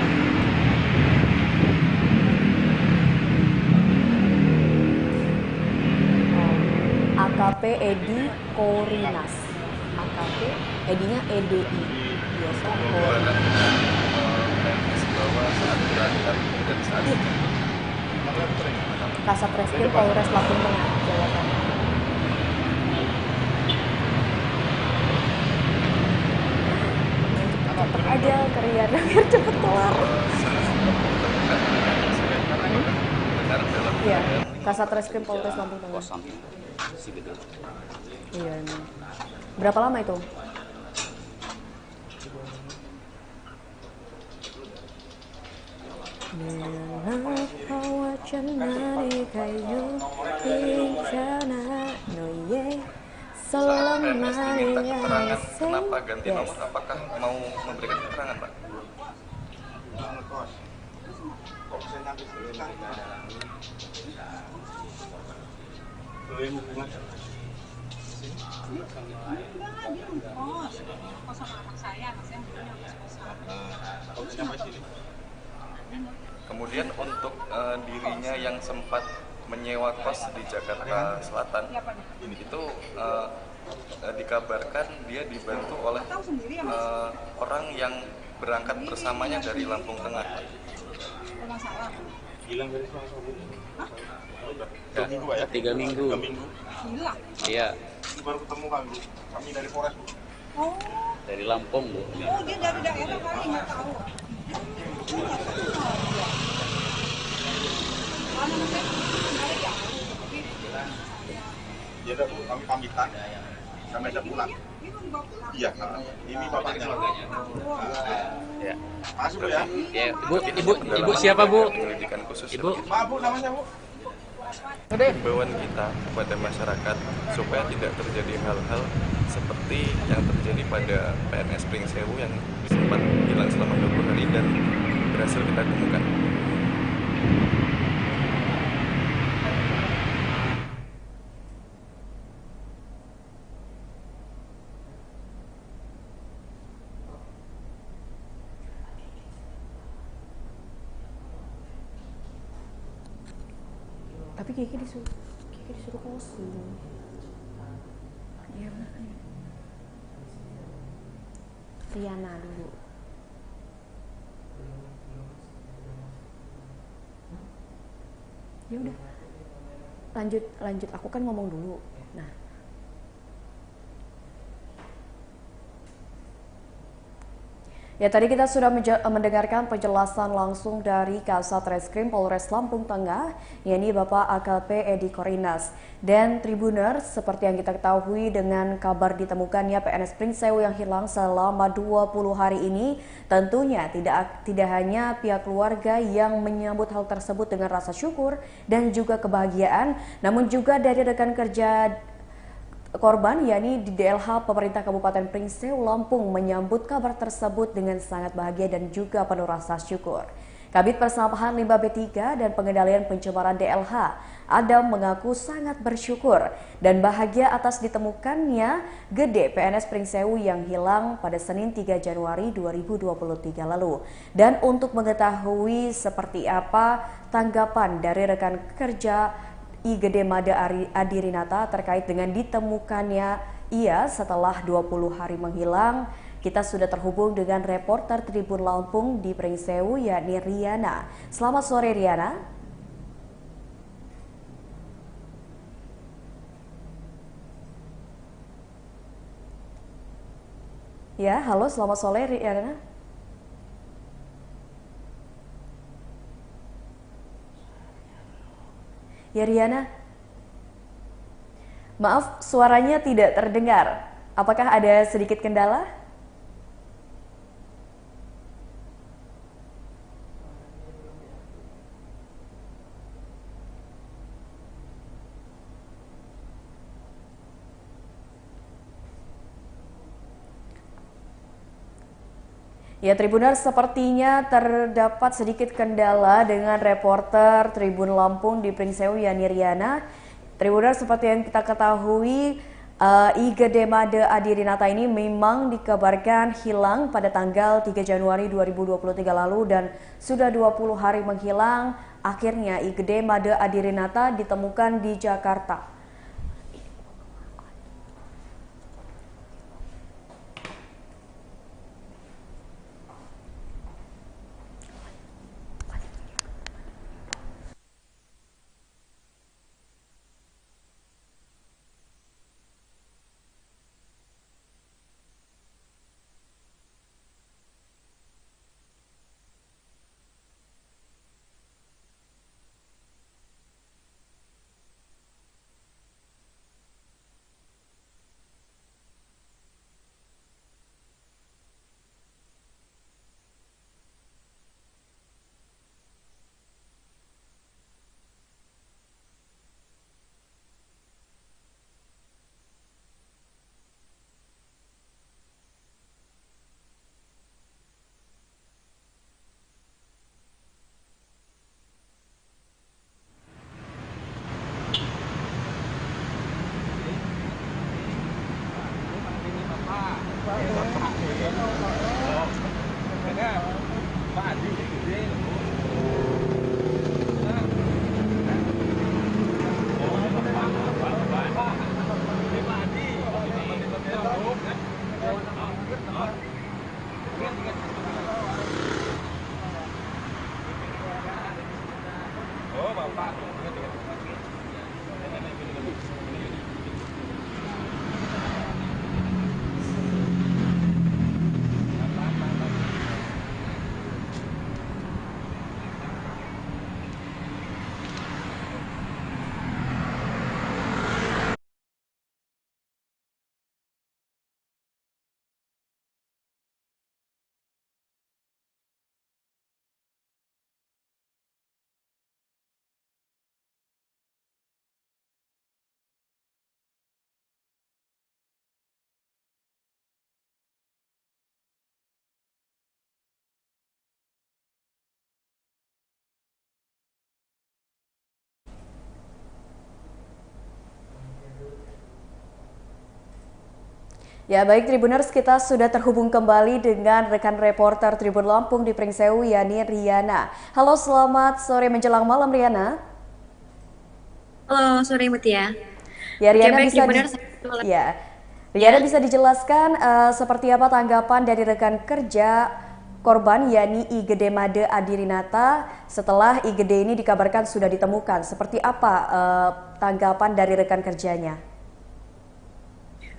AKP Edi Korinas. AKP, Edinya EDI. Biasa Kasat Reskrim Polres Lampung Tengah, Jawa Tengah. Cepet aja kalian biar cepet kelar. Iya, Kasat Reskrim Polres Lampung Tengah. Iya. Berapa lama itu? Kenapa ganti nomor? Apakah mau memberikan keterangan, Pak? Kemudian untuk dirinya yang sempat menyewa kos di Jakarta Selatan, itu dikabarkan dia dibantu oleh orang yang berangkat bersamanya dari Lampung Tengah. Hilang dari selama Ya, 3 minggu. 3 minggu. Iya, Ini baru ketemu kami. Kami dari Polres. Oh, dari Lampung, Bu. oh dia dari daerah kali nggak tahu. Mana mungkin dari jauh. Ya udah Bu, kami pamitan. Kami ada pulang. Ini mau dibawa pulang. Iya, ini bapaknya. Ya. Masuk Bu ya. Ya, ibu siapa, Bu? Penyelidikan khusus. Ibu. Maaf Bu, namanya Bu. Himbauan kita kepada masyarakat supaya tidak terjadi hal-hal seperti yang terjadi pada PNS Pring Sewu yang sempat hilang selama 20 hari dan berhasil kita temukan. Tapi Kiki disuruh posting. Iya makanya. Riana dulu. Ya udah. Lanjut, lanjut. Aku kan ngomong dulu. Nah, ya, tadi kita sudah mendengarkan penjelasan langsung dari Kasat Reskrim Polres Lampung Tengah, yakni Bapak AKP Edi Korinas. Dan Tribuners, seperti yang kita ketahui dengan kabar ditemukannya PNS Pringsewu yang hilang selama 20 hari ini, tentunya tidak hanya pihak keluarga yang menyambut hal tersebut dengan rasa syukur dan juga kebahagiaan, namun juga dari rekan kerja korban, yakni di DLH Pemerintah Kabupaten Pringsewu, Lampung, menyambut kabar tersebut dengan sangat bahagia dan juga penuh rasa syukur. Kabid Persampahan Limbah B3 dan Pengendalian Pencemaran DLH, Adam, mengaku sangat bersyukur dan bahagia atas ditemukannya Gede PNS Pringsewu yang hilang pada Senin 3 Januari 2023 lalu. Dan untuk mengetahui seperti apa tanggapan dari rekan kerja Igede Mada Adirinata terkait dengan ditemukannya ia setelah 20 hari menghilang, kita sudah terhubung dengan reporter Tribun Lampung di Pringsewu, yakni Riana. Selamat sore, Riana. Ya, halo, selamat sore, Riana. Ya, Riana. Maaf, suaranya tidak terdengar. Apakah ada sedikit kendala? Ya, Tribuners, sepertinya terdapat sedikit kendala dengan reporter Tribun Lampung di Pringsewu, yakni Riana. Tribuners, seperti yang kita ketahui, Igede Mada Adirinata ini memang dikabarkan hilang pada tanggal 3 Januari 2023 lalu dan sudah 20 hari menghilang. Akhirnya Igede Mada Adirinata ditemukan di Jakarta. Ya, baik Tribuners, kita sudah terhubung kembali dengan rekan reporter Tribun Lampung di Pringsewu, yakni Riana. Halo, selamat sore menjelang malam, Riana. Halo, sore Mutia. Ya, Riana baik, bisa Riana bisa dijelaskan seperti apa tanggapan dari rekan kerja korban yakni IGD Made Adirinata setelah IGD ini dikabarkan sudah ditemukan. Seperti apa tanggapan dari rekan kerjanya?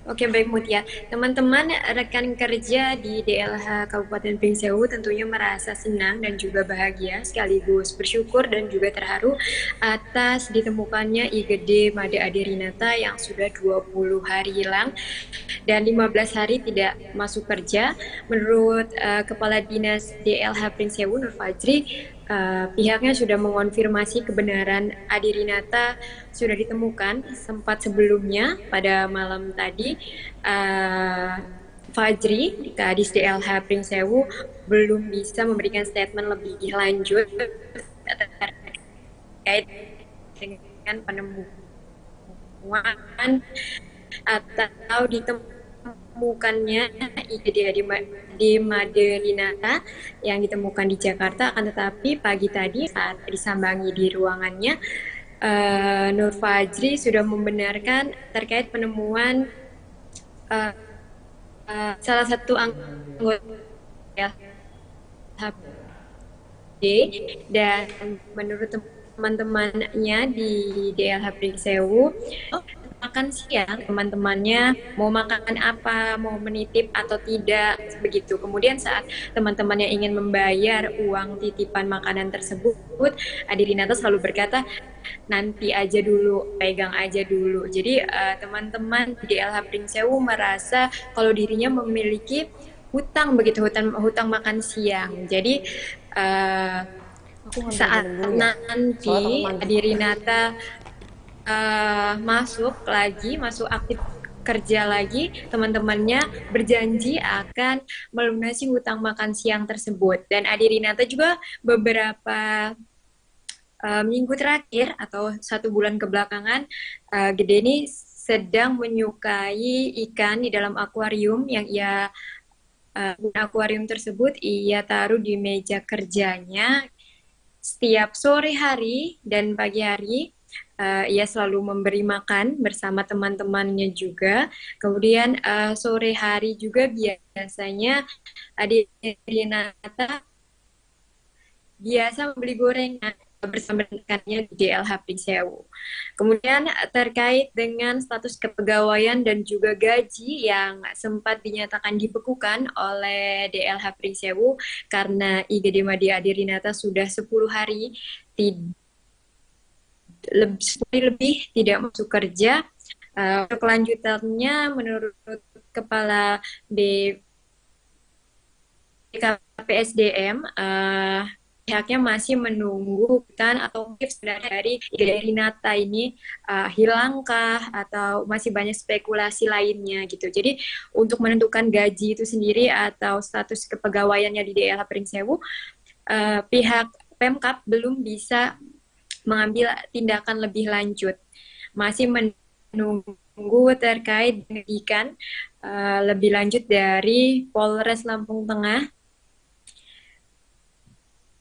Oke, baik Mutia. Teman-teman rekan kerja di DLH Kabupaten Pringsewu tentunya merasa senang dan juga bahagia sekaligus bersyukur dan juga terharu atas ditemukannya IGD Made Adirinata yang sudah 20 hari hilang dan 15 hari tidak masuk kerja. Menurut Kepala Dinas DLH Pringsewu Nur Fajri, pihaknya sudah mengonfirmasi kebenaran Adirinata sudah ditemukan. Sempat sebelumnya pada malam tadi Fajri, Kadis DLH Pringsewu belum bisa memberikan statement lebih lanjut terkait dengan penemuan atau ditemukannya IGD di Adirinata yang ditemukan di Jakarta. Akan tetapi pagi tadi saat disambangi di ruangannya, Nur Fajri sudah membenarkan terkait penemuan salah satu anggota LHD, dan menurut teman-temannya di DLH Pringsewu, makan siang teman-temannya mau makan apa, mau menitip atau tidak, begitu. Kemudian saat teman-temannya ingin membayar uang titipan makanan tersebut, Adirinata selalu berkata, nanti aja dulu, pegang aja dulu. Jadi teman-teman di DLH Pringsewu merasa kalau dirinya memiliki hutang, begitu, hutang makan siang. Jadi saat nanti Adirinata masuk aktif kerja lagi, teman-temannya berjanji akan melunasi hutang makan siang tersebut. Dan Adirinata juga beberapa minggu terakhir atau 1 bulan kebelakangan, Gede ini sedang menyukai ikan di dalam akuarium yang akuarium tersebut ia taruh di meja kerjanya setiap sore hari dan pagi hari. Ia selalu memberi makan bersama teman-temannya juga. Kemudian sore hari juga biasanya Adirinata biasa membeli gorengan bersama rekannya di DLH Pringsewu. Kemudian terkait dengan status kepegawaian dan juga gaji yang sempat dinyatakan dibekukan oleh DLH Pringsewu karena IGD Made Adirinata sudah 10 hari lebih tidak masuk kerja. Kelanjutannya menurut Kepala BKPSDM, pihaknya masih menunggu atau motif sebenarnya dari IGD Adirinata ini hilangkah atau masih banyak spekulasi lainnya gitu. Jadi untuk menentukan gaji itu sendiri atau status kepegawaiannya di DLH Pringsewu, pihak Pemkab belum bisa mengambil tindakan lebih lanjut. Masih menunggu terkait penyidikan lebih lanjut dari Polres Lampung Tengah.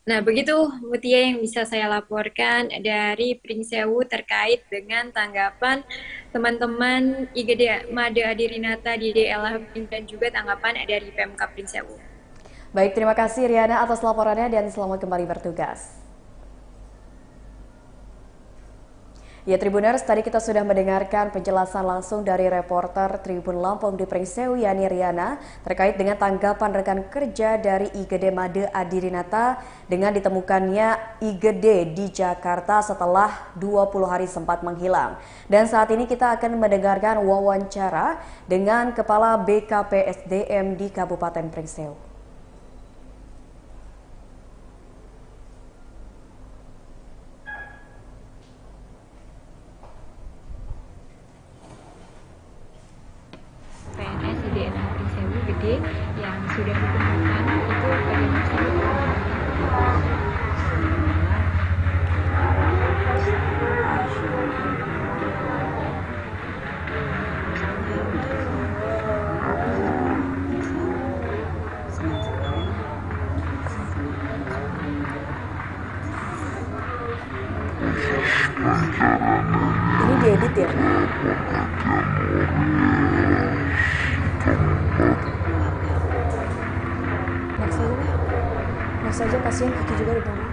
Nah, begitu Mutia yang bisa saya laporkan dari Pringsewu terkait dengan tanggapan teman-teman IGD Made Adirinata di DLH dan juga tanggapan dari Pemkab Pringsewu. Baik, terima kasih Riana atas laporannya dan selamat kembali bertugas. Ya Tribuners, tadi kita sudah mendengarkan penjelasan langsung dari reporter Tribun Lampung di Pringsewu Yani Riana terkait dengan tanggapan rekan kerja dari IGD Made Adirinata dengan ditemukannya IGD di Jakarta setelah 20 hari sempat menghilang. Dan saat ini kita akan mendengarkan wawancara dengan Kepala BKPSDM di Kabupaten Pringsewu. PNS di DLH Pringsewu Gede yang sudah ditemukan itu bagaimana? Ini diedit ya? Maksudnya? saja, kasihan Kiki juga di bawah.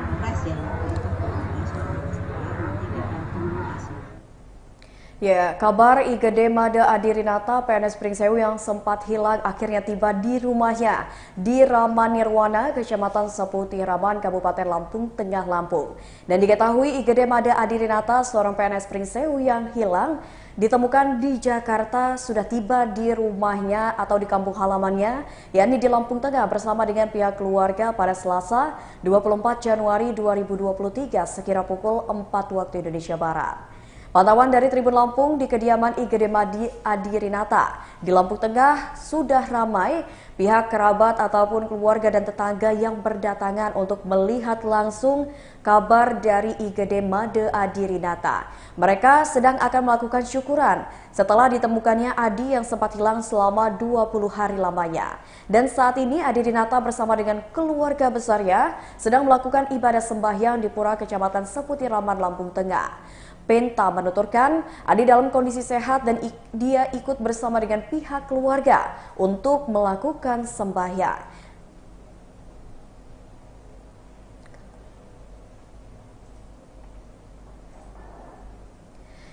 Ya, kabar IGD Made Adirinata PNS Pringsewu yang sempat hilang akhirnya tiba di rumahnya di Ramanirwana, Kecamatan Seputih Raman, Kabupaten Lampung Tengah, Lampung. Dan diketahui IGD Made Adirinata, seorang PNS Pringsewu yang hilang, ditemukan di Jakarta, sudah tiba di rumahnya atau di kampung halamannya, yakni di Lampung Tengah bersama dengan pihak keluarga pada Selasa 24 Januari 2023 sekira pukul 4 waktu Indonesia Barat. Pantauan dari Tribun Lampung di kediaman IGD Made Adirinata di Lampung Tengah sudah ramai pihak kerabat ataupun keluarga dan tetangga yang berdatangan untuk melihat langsung kabar dari IGD Made Adirinata. Mereka sedang akan melakukan syukuran setelah ditemukannya Adi yang sempat hilang selama 20 hari lamanya. Dan saat ini Adirinata bersama dengan keluarga besarnya sedang melakukan ibadah sembahyang di Pura Kecamatan Seputih Raman, Lampung Tengah. Penta menuturkan Adi dalam kondisi sehat dan dia ikut bersama dengan pihak keluarga untuk melakukan sembahyang.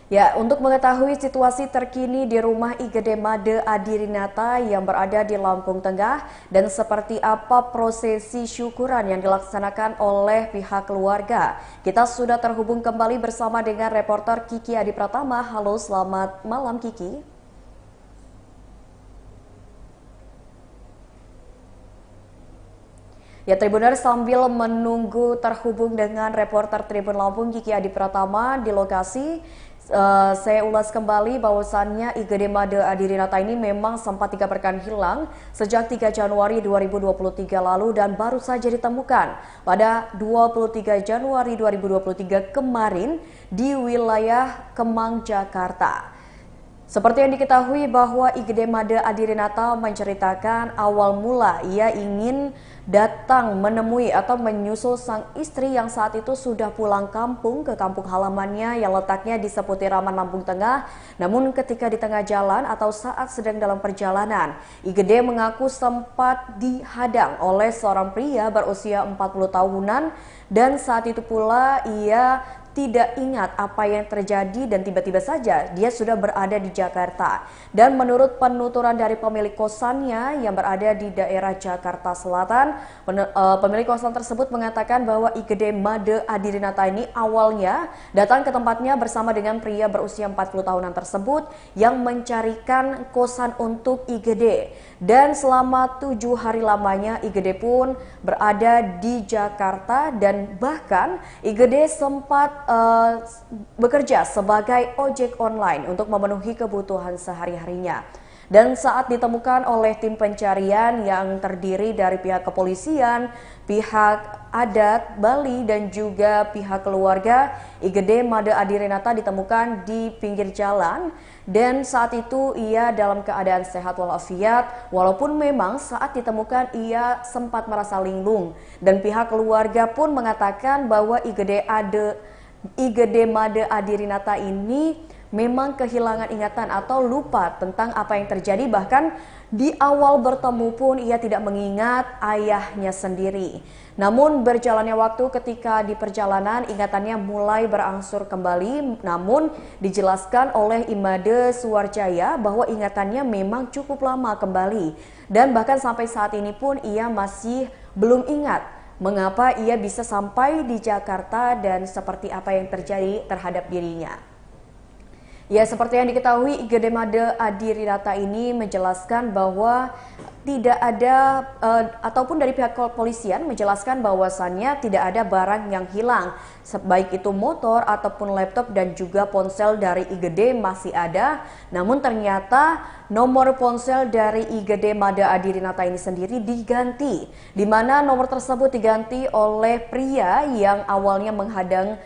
Ya, untuk mengetahui situasi terkini di rumah IGD Made Adirinata yang berada di Lampung Tengah dan seperti apa prosesi syukuran yang dilaksanakan oleh pihak keluarga, kita sudah terhubung kembali bersama dengan reporter Kiki Adi Pratama. Halo, selamat malam Kiki. Ya, Tribuners, sambil menunggu terhubung dengan reporter Tribun Lampung Kiki Adi Pratama di lokasi, saya ulas kembali bahwasannya IGD Made Adirinata ini memang sempat dikabarkan hilang sejak 3 Januari 2023 lalu dan baru saja ditemukan pada 23 Januari 2023 kemarin di wilayah Kemang, Jakarta. Seperti yang diketahui bahwa IGD Made Adirinata menceritakan awal mula ia ingin datang menemui atau menyusul sang istri yang saat itu sudah pulang kampung ke kampung halamannya yang letaknya di Seputih Raman, Lampung Tengah. Namun ketika di tengah jalan atau saat sedang dalam perjalanan, IGD mengaku sempat dihadang oleh seorang pria berusia 40 tahunan dan saat itu pula ia tidak ingat apa yang terjadi dan tiba-tiba saja dia sudah berada di Jakarta. Dan menurut penuturan dari pemilik kosannya yang berada di daerah Jakarta Selatan, pemilik kosan tersebut mengatakan bahwa IGD Made Adirinata ini awalnya datang ke tempatnya bersama dengan pria berusia 40 tahunan tersebut yang mencarikan kosan untuk IGD. Dan selama 7 hari lamanya IGD pun berada di Jakarta dan bahkan IGD sempat bekerja sebagai ojek online untuk memenuhi kebutuhan sehari-harinya. Dan saat ditemukan oleh tim pencarian yang terdiri dari pihak kepolisian, pihak adat Bali dan juga pihak keluarga, IGD Made Adirinata ditemukan di pinggir jalan dan saat itu ia dalam keadaan sehat walafiat walaupun memang saat ditemukan ia sempat merasa linglung dan pihak keluarga pun mengatakan bahwa IGD Made Adirinata ini memang kehilangan ingatan atau lupa tentang apa yang terjadi. Bahkan di awal bertemu pun ia tidak mengingat ayahnya sendiri. Namun berjalannya waktu ketika di perjalanan ingatannya mulai berangsur kembali. Namun dijelaskan oleh Imade Suwarjaya bahwa ingatannya memang cukup lama kembali. Dan bahkan sampai saat ini pun ia masih belum ingat mengapa ia bisa sampai di Jakarta dan seperti apa yang terjadi terhadap dirinya. Ya, seperti yang diketahui IGD Made Adirinata ini menjelaskan bahwa tidak ada ataupun dari pihak kepolisian menjelaskan bahwasannya tidak ada barang yang hilang, baik itu motor ataupun laptop dan juga ponsel dari IGD masih ada. Namun ternyata nomor ponsel dari IGD Made Adirinata ini sendiri diganti, di mana nomor tersebut diganti oleh pria yang awalnya menghadang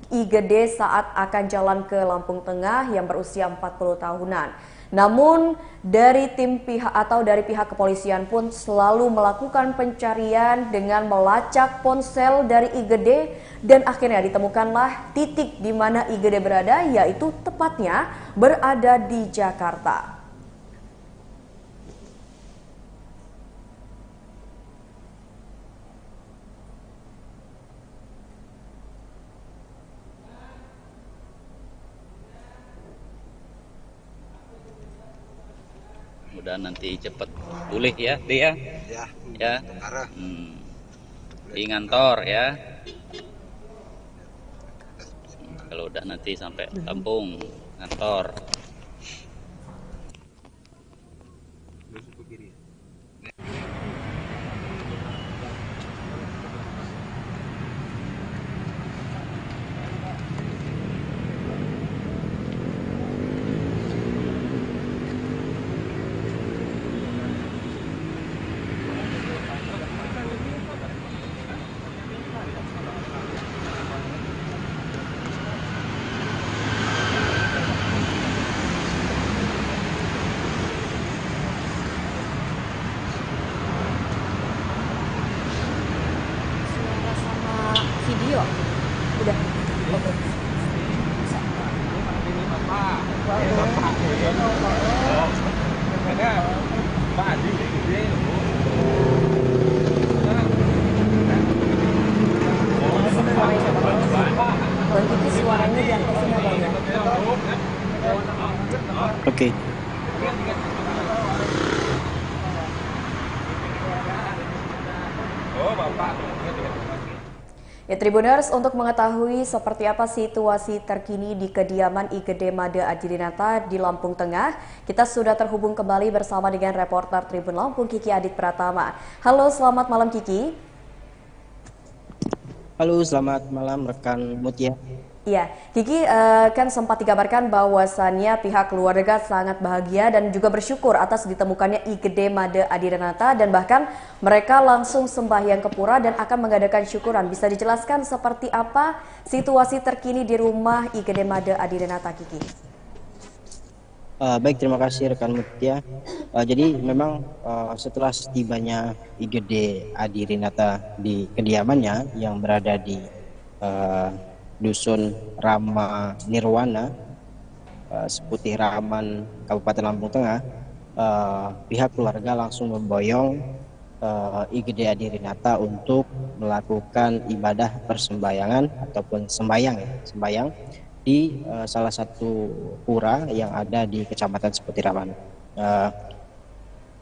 IGD saat akan jalan ke Lampung Tengah yang berusia 40 tahunan. Namun dari tim pihak atau dari pihak kepolisian pun selalu melakukan pencarian dengan melacak ponsel dari IGD dan akhirnya ditemukanlah titik di mana IGD berada, yaitu tepatnya berada di Jakarta. mudah-mudahan nanti cepat pulih ya, Dek ya. Ya. Ya. Di ngantor ya. Kalau udah nanti sampai kampung ngantor. Suara sama video. Udah. Oke. Bang Kiki suaranya diatasin banyak. Oke. Ya Tribuners, untuk mengetahui seperti apa situasi terkini di kediaman IGD Made Adirinata di Lampung Tengah, kita sudah terhubung kembali bersama dengan reporter Tribun Lampung Kiki Adit Pratama. Halo, selamat malam Kiki. Halo, selamat malam rekan Mutia. Iya, Kiki kan sempat dikabarkan bahwasannya pihak keluarga sangat bahagia dan juga bersyukur atas ditemukannya IGD Made Adirinata dan bahkan mereka langsung sembahyang ke pura dan akan mengadakan syukuran. Bisa dijelaskan seperti apa situasi terkini di rumah IGD Made Adirinata, Kiki? Baik, terima kasih rekan Mutia. Jadi memang setelah setibanya IGD Adirinata di kediamannya yang berada di Dusun Rama Nirwana, Seputih Raman, Kabupaten Lampung Tengah, pihak keluarga langsung memboyong IGD Adirinata untuk melakukan ibadah persembahyangan ataupun sembayang di salah satu pura yang ada di Kecamatan Seputih Raman.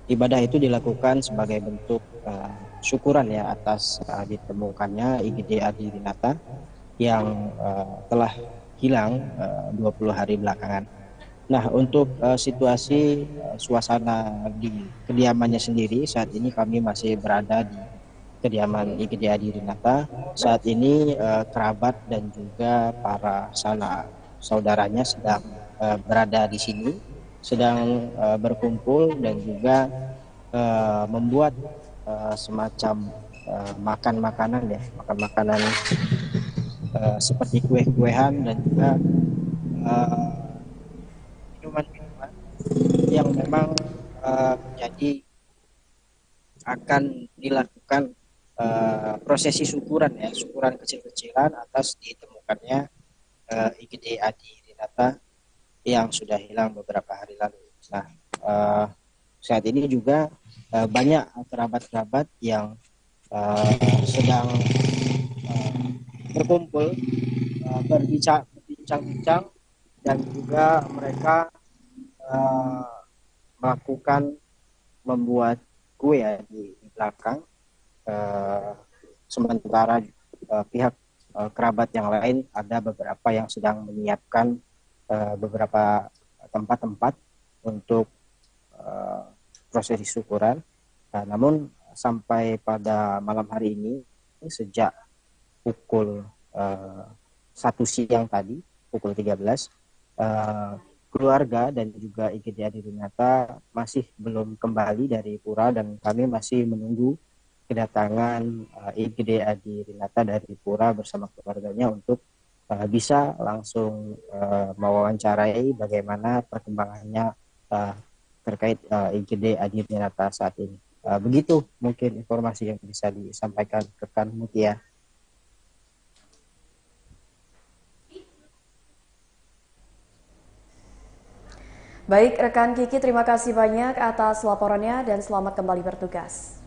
Ibadah itu dilakukan sebagai bentuk syukuran ya atas ditemukannya IGD Adirinata yang telah hilang 20 hari belakangan. Nah, untuk situasi suasana di kediamannya sendiri, saat ini kami masih berada di kediaman IGD Adirinata. Saat ini kerabat dan juga para saudaranya sedang berada di sini, sedang berkumpul dan juga membuat semacam makan makanan seperti kue-kuehan dan juga minuman-minuman yang memang jadi akan dilakukan prosesi syukuran kecil-kecilan atas ditemukannya IGD Adirinata yang sudah hilang beberapa hari lalu. Nah, saat ini juga banyak kerabat-kerabat yang sedang berkumpul, berbincang-bincang dan juga mereka melakukan membuat kue ya di belakang. Sementara pihak kerabat yang lain ada beberapa yang sedang menyiapkan beberapa tempat-tempat untuk prosesi syukuran. Namun sampai pada malam hari ini sejak pukul 1 siang tadi, pukul 13, keluarga dan juga IGD Adirinata masih belum kembali dari pura dan kami masih menunggu kedatangan IGD Adirinata dari pura bersama keluarganya untuk bisa langsung mewawancarai bagaimana perkembangannya terkait IGD Adirinata saat ini. Begitu mungkin informasi yang bisa disampaikan rekan Mutia. Baik, rekan Kiki, terima kasih banyak atas laporannya dan selamat kembali bertugas.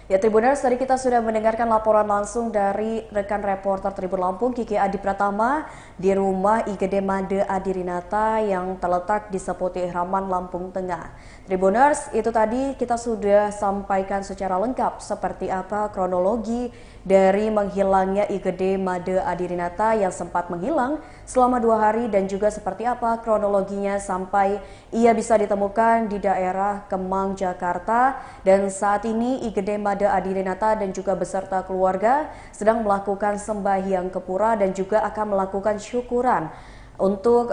Ya Tribuners, tadi kita sudah mendengarkan laporan langsung dari rekan reporter Tribun Lampung Kiki Adi Pratama di rumah IGD Made Adirinata yang terletak di Seputih Raman, Lampung Tengah. Tribuners, itu tadi kita sudah sampaikan secara lengkap seperti apa kronologi dari menghilangnya IGD Made Adirinata yang sempat menghilang selama 2 hari dan juga seperti apa kronologinya sampai ia bisa ditemukan di daerah Kemang, Jakarta. Dan saat ini IGD Made Adirinata dan juga beserta keluarga sedang melakukan sembahyang ke pura dan juga akan melakukan syukuran untuk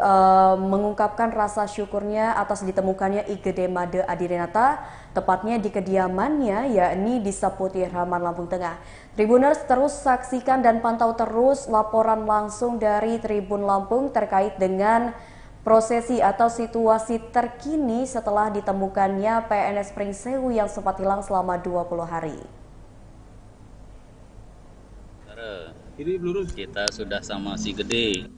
mengungkapkan rasa syukurnya atas ditemukannya IGD Made Adirinata, tepatnya di kediamannya yakni di Seputih Raman, Lampung Tengah. Tribuners, terus saksikan dan pantau terus laporan langsung dari Tribun Lampung terkait dengan prosesi atau situasi terkini setelah ditemukannya PNS Pring Sewu yang sempat hilang selama 20 hari. Kita sudah sama si Gede.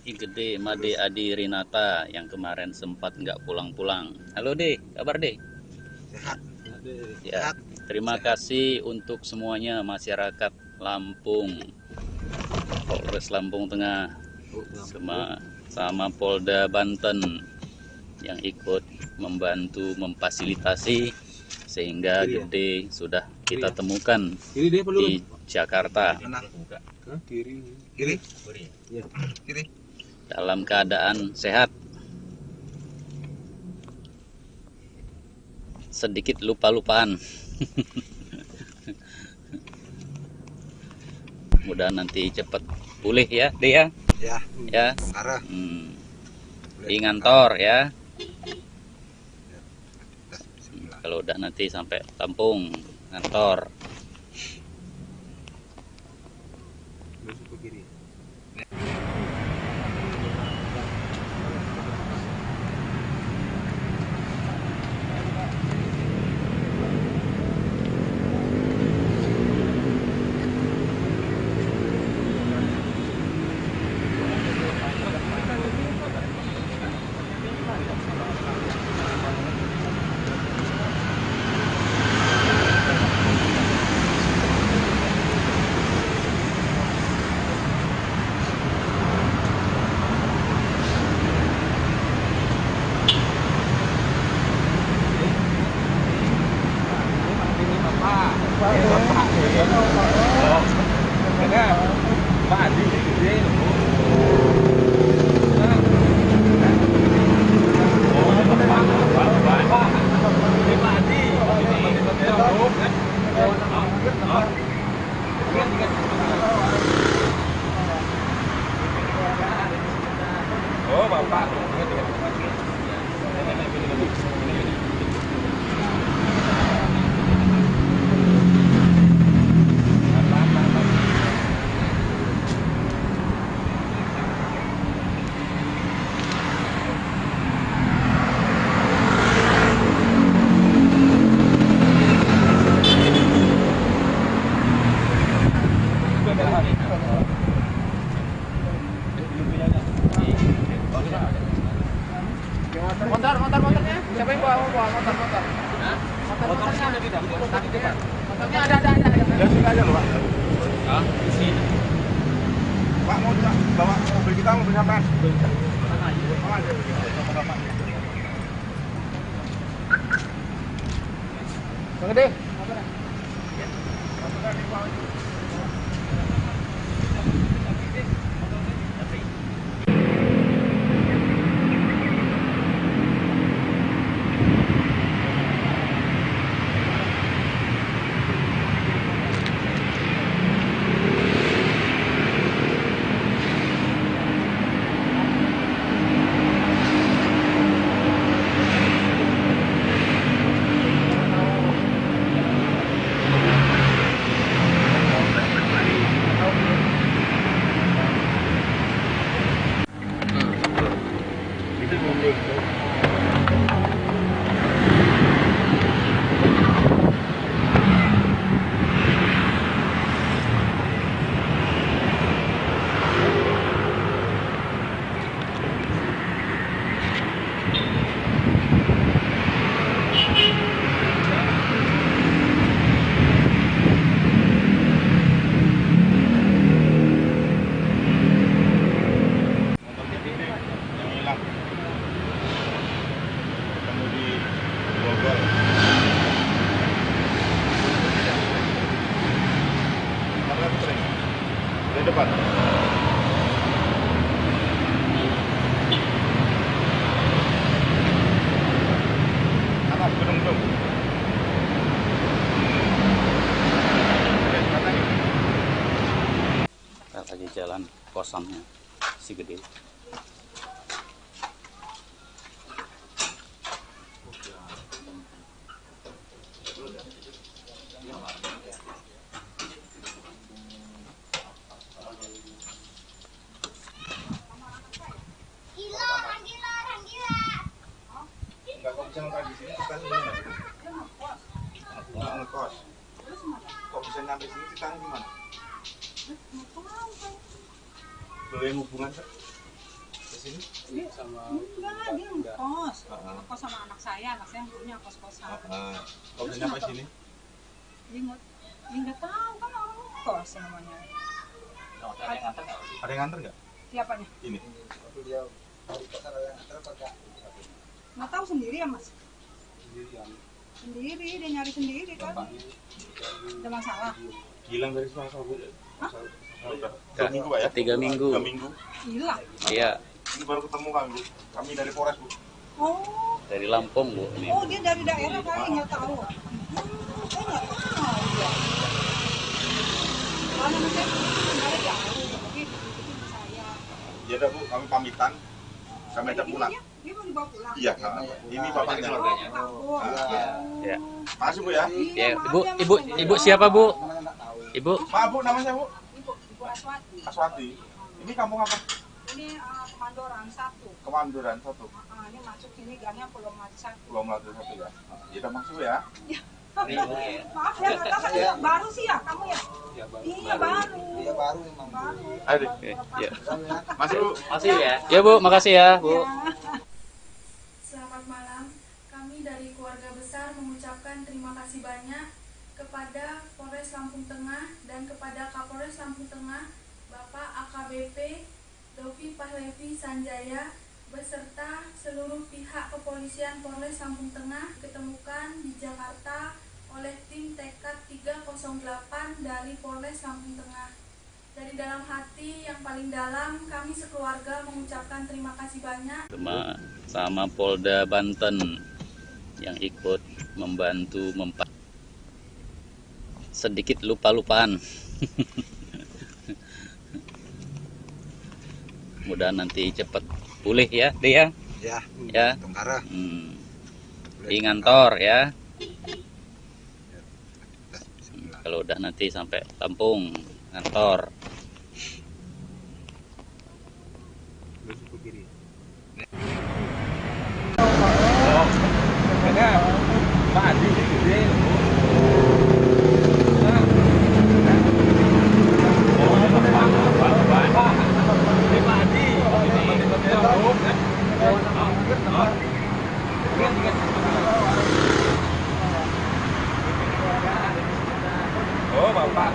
IGD Made Adirinata yang kemarin sempat nggak pulang-pulang. Halo De, kabar De? Sehat. Ya, terima kasih untuk semuanya masyarakat Lampung, Polres Lampung Tengah, sama Polda Banten yang ikut membantu memfasilitasi sehingga Gede sudah kita temukan di Jakarta dalam keadaan sehat. Sedikit lupa-lupaan. Mudah nanti cepat pulih ya, dia. Ya. Di ngantor ya. Kalau udah nanti sampai Lampung, ngantor. Oh, Bapak. Motornya siapa yang bawa motor? Motornya ada di dalam. Motornya ada. Ya sini aja loh, Pak. Di sini. Pak mau bawa mobil kita, mobilnya Pak. Bang Gede. oplosannya si gede. Enggak, kok bisa sampai di sini kita gimana? Enggak ngekos. Kok bisa nyampe sini kita gimana? Boleh hubungan ke sini? Enggak, dia ngekos. Ngekos sama anak saya punya kos-kosan. Kok bisa nyampe sini? Dia nggak tahu kan orang ngekos namanya. Ada yang nganter nggak? Siapanya? Ini. Nggak tahu sendiri ya mas? Sendiri, dia nyari sendiri kan? Ada masalah? Hilang dari Selasa, Bu. Hah? 2 minggu, Pak ya? 3 minggu. 2 minggu. Hilang? Iya, Ini baru ketemu kami, Bu. Kami dari Polres, Bu. Oh, dari Lampung, Bu. Ini. oh dia dari daerah kali nggak tahu. Saya nggak tahu dia. Karena saya tinggal jauh, jadi ikutin saya. Ya udah, Bu, kami pamitan. Kami ajak pulang. Dia mau dibawa pulang? Iya, ini bapaknya. Oh, ke kampung. Ya. Makasih, Bu ya. Ya, maaf Ibu, ya, Mas, Ibu ya. siapa, Bu? Ibu? Maaf, Bu, namanya, Bu? Ibu Aswati. Aswati. Ini kampung apa? Ini Kemandoran 1. Kemanduran 1. Ini masuk sini gangnya Pulau Mati 1. Pulau Melati 1 ya. Ya udah masuk ya. Maaf ya, nggak tahu saya baru sih ya, kamu ya? Iya baru. Iya baru memang. Baru. Ayo, Ya. masuk, Bu. Makasih ya. Ya, Bu, makasih ya, Bu. Selamat malam, kami dari keluarga besar mengucapkan terima kasih banyak kepada Polres Lampung Tengah dan kepada Kapolres Lampung Tengah, Bapak AKBP Dovi Pahlevi Sanjaya, beserta seluruh pihak kepolisian Polres Lampung Tengah diketemukan di Jakarta oleh tim Tekad 308 dari Polres Lampung Tengah. Dari dalam hati yang paling dalam, kami sekeluarga mengucapkan terima kasih banyak Sama Polda Banten yang ikut membantu sedikit lupa-lupaan. Mudah nanti cepat pulih ya, dia. Ya. Tengkara. Di ngantor ya. Kalau udah nanti sampai Lampung, ngantor. Oh, Bapak.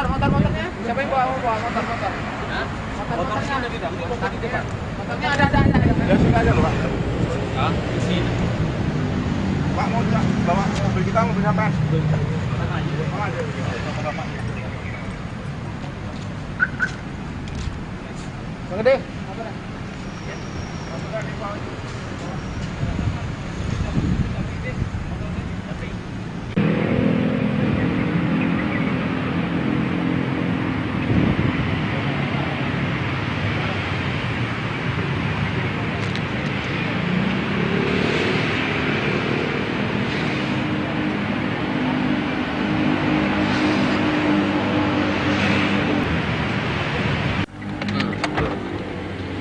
Motornya siapa yang bawa motor? Motornya ada di dalam. Motornya ada. Ya sini aja loh, Pak. Di sini. Pak mau bawa mobil kita, mobil siapa? Bang Gede.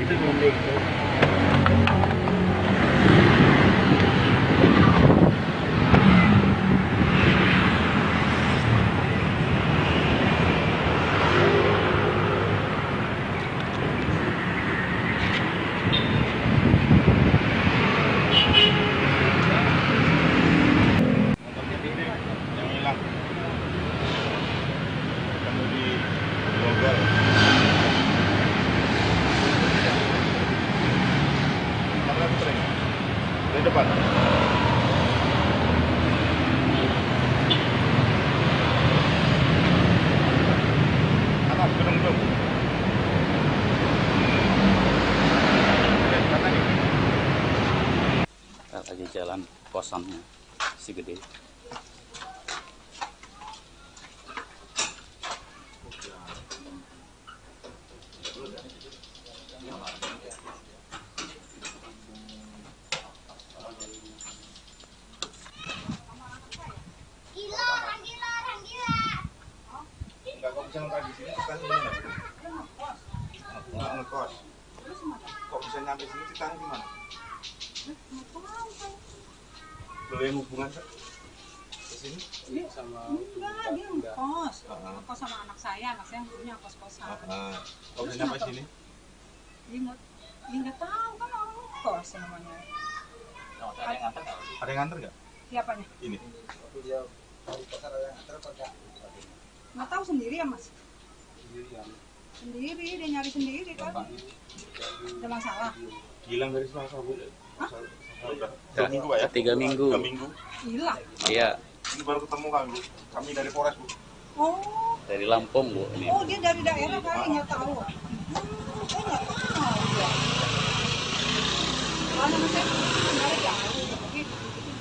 Itu mobil. kosannya si gede. Enggak, kok bisa nongkrong di sini kan gimana? Nggak ngekos. Kok bisa nyampe sini ceritanya gimana? Lo yang hubungan ke sini? Enggak, dia ngekos. Ngekos sama anak saya punya kos-kosan. Kok bisa nyampe sini? Dia nggak tahu kan orang ngekos namanya. Ada yang nganter nggak? Siapanya? Ini. Nggak tahu sendiri ya mas? Sendiri, dia nyari sendiri kan? Ada masalah? Hilang dari Selasa, Bu. Ya, 2 minggu, Pak ya? 3 minggu. 3 minggu. Hilang? Iya, Ini baru ketemu kami, Bu. Kami dari Polres, Bu. Oh, dari Lampung, Bu. Ini. oh dia dari daerah kali nggak tahu. Saya nggak tahu ya. Soalnya mas saya sebenarnya jauh, tapi itu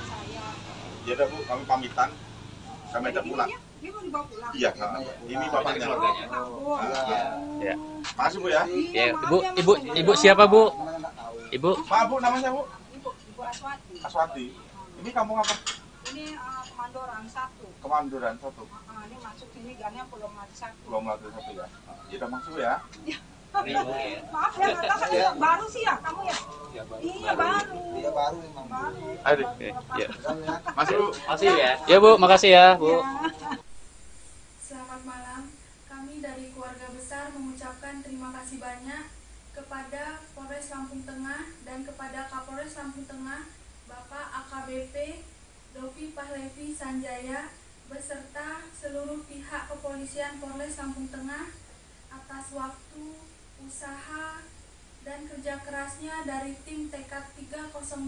saya. Ya udah, Bu, kami pamitan. Kami ajak pulang. Dia mau dibawa pulang? Iya, ini bapaknya. Oh, Ya. Makasih, Bu ya. Ya, Ibu siapa, Bu? Ibu? Pak, Bu, namanya, Bu? Ibu Aswati. Aswati. Ini kampung apa? Ini Kemandoran 1. Kemanduran 1. Ini masuk sini gannya belum ada 1. Belum lagi 1 ya. Ya udah masuk ya. Maaf ya, kata baru sih ya kamu ya? Iya baru. Iya baru memang. Ayo, Ya. Masih, Bu. Makasih ya. Ya, Bu, makasih ya, Bu. Selamat malam. Kami dari keluarga besar mengucapkan terima kasih banyak kepada Polres Lampung Tengah dan kepada Kapolres Lampung Tengah, Bapak AKBP Dovi Pahlevi Sanjaya beserta seluruh pihak kepolisian Polres Lampung Tengah atas waktu, usaha, dan kerja kerasnya dari tim Tekad 308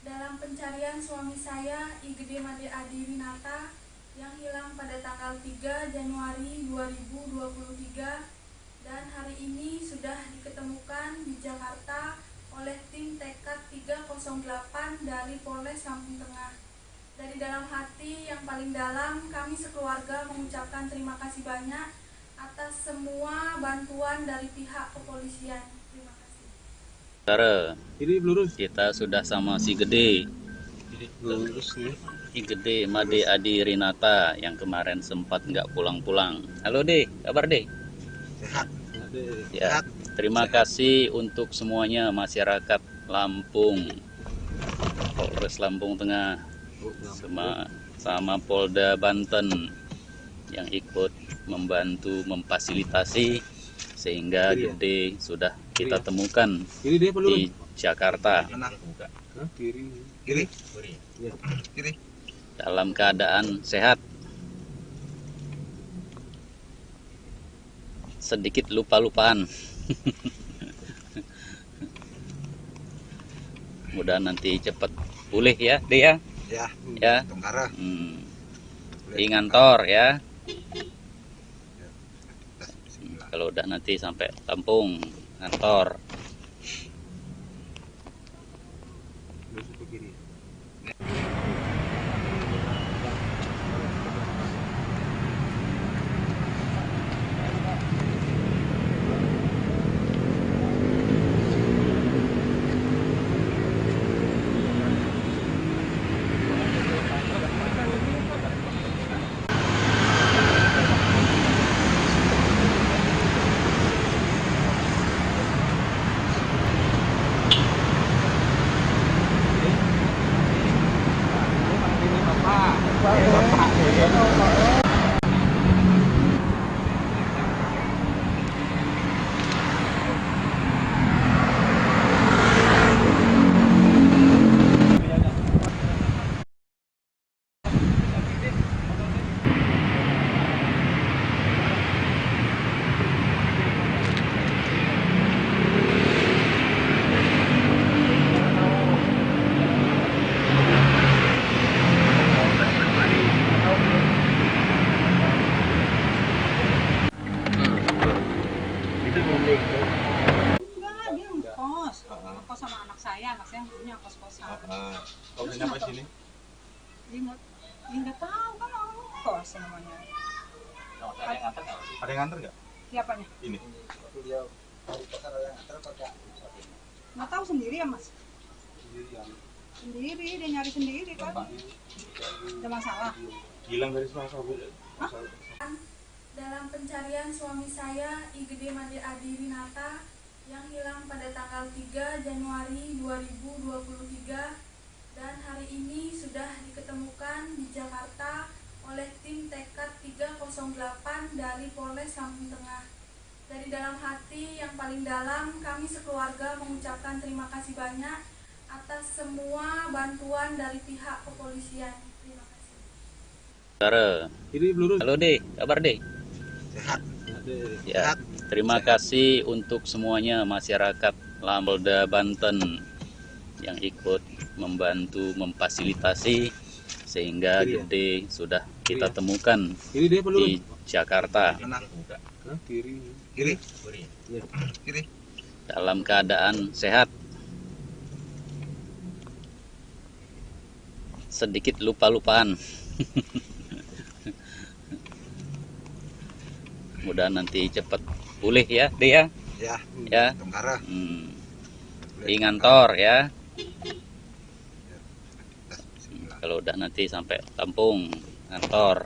dalam pencarian suami saya Igede Made Adi Winata yang hilang pada tanggal 3 Januari 2023 dan hari ini sudah diketemukan di Jakarta oleh tim Tekad 308 dari Polres Lampung Tengah. Dari dalam hati yang paling dalam, kami sekeluarga mengucapkan terima kasih banyak atas semua bantuan dari pihak kepolisian. Terima kasih. Saudara, kita sudah sama si Gede. Si Gede Made Adi Rinata yang kemarin sempat nggak pulang-pulang. Halo De, kabar De? Ya, terima kasih untuk semuanya masyarakat Lampung, Polres Lampung Tengah, sama Polda Banten yang ikut membantu memfasilitasi sehingga Gede sudah kita temukan di Jakarta dalam keadaan sehat. Sedikit lupa-lupaan. Mudah nanti cepat pulih ya, De ya. Ya. Di ngantor ya. Kalau udah nanti sampai Lampung, ngantor. Limut. Nggak tahu kan orang kos namanya. Ada yang nganter nggak? Siapanya? Ini. Nggak tahu sendiri ya mas? Sendiri, dia nyari sendiri kan? Ada masalah? Hilang dari Selasa, Bu. Dalam pencarian suami saya, Igede Made Adirinata, yang hilang pada tanggal 3 Januari 2023 dan hari ini sudah diketemukan di Jakarta oleh tim tekad 308 dari Polres Lampung Tengah. Dari dalam hati yang paling dalam, kami sekeluarga mengucapkan terima kasih banyak atas semua bantuan dari pihak kepolisian. Terima kasih. Saudara, halo Dek, kabar Dek? Sehat. Ya, terima kasih untuk semuanya masyarakat Polda Banten yang ikut membantu memfasilitasi sehingga Gede sudah kita temukan di Jakarta Kiri. dalam keadaan sehat. Sedikit lupa-lupaan. Mudah nanti cepat pulih ya, dia. Ya. Di ngantor ya. Kalau udah nanti sampai kampung ngantor.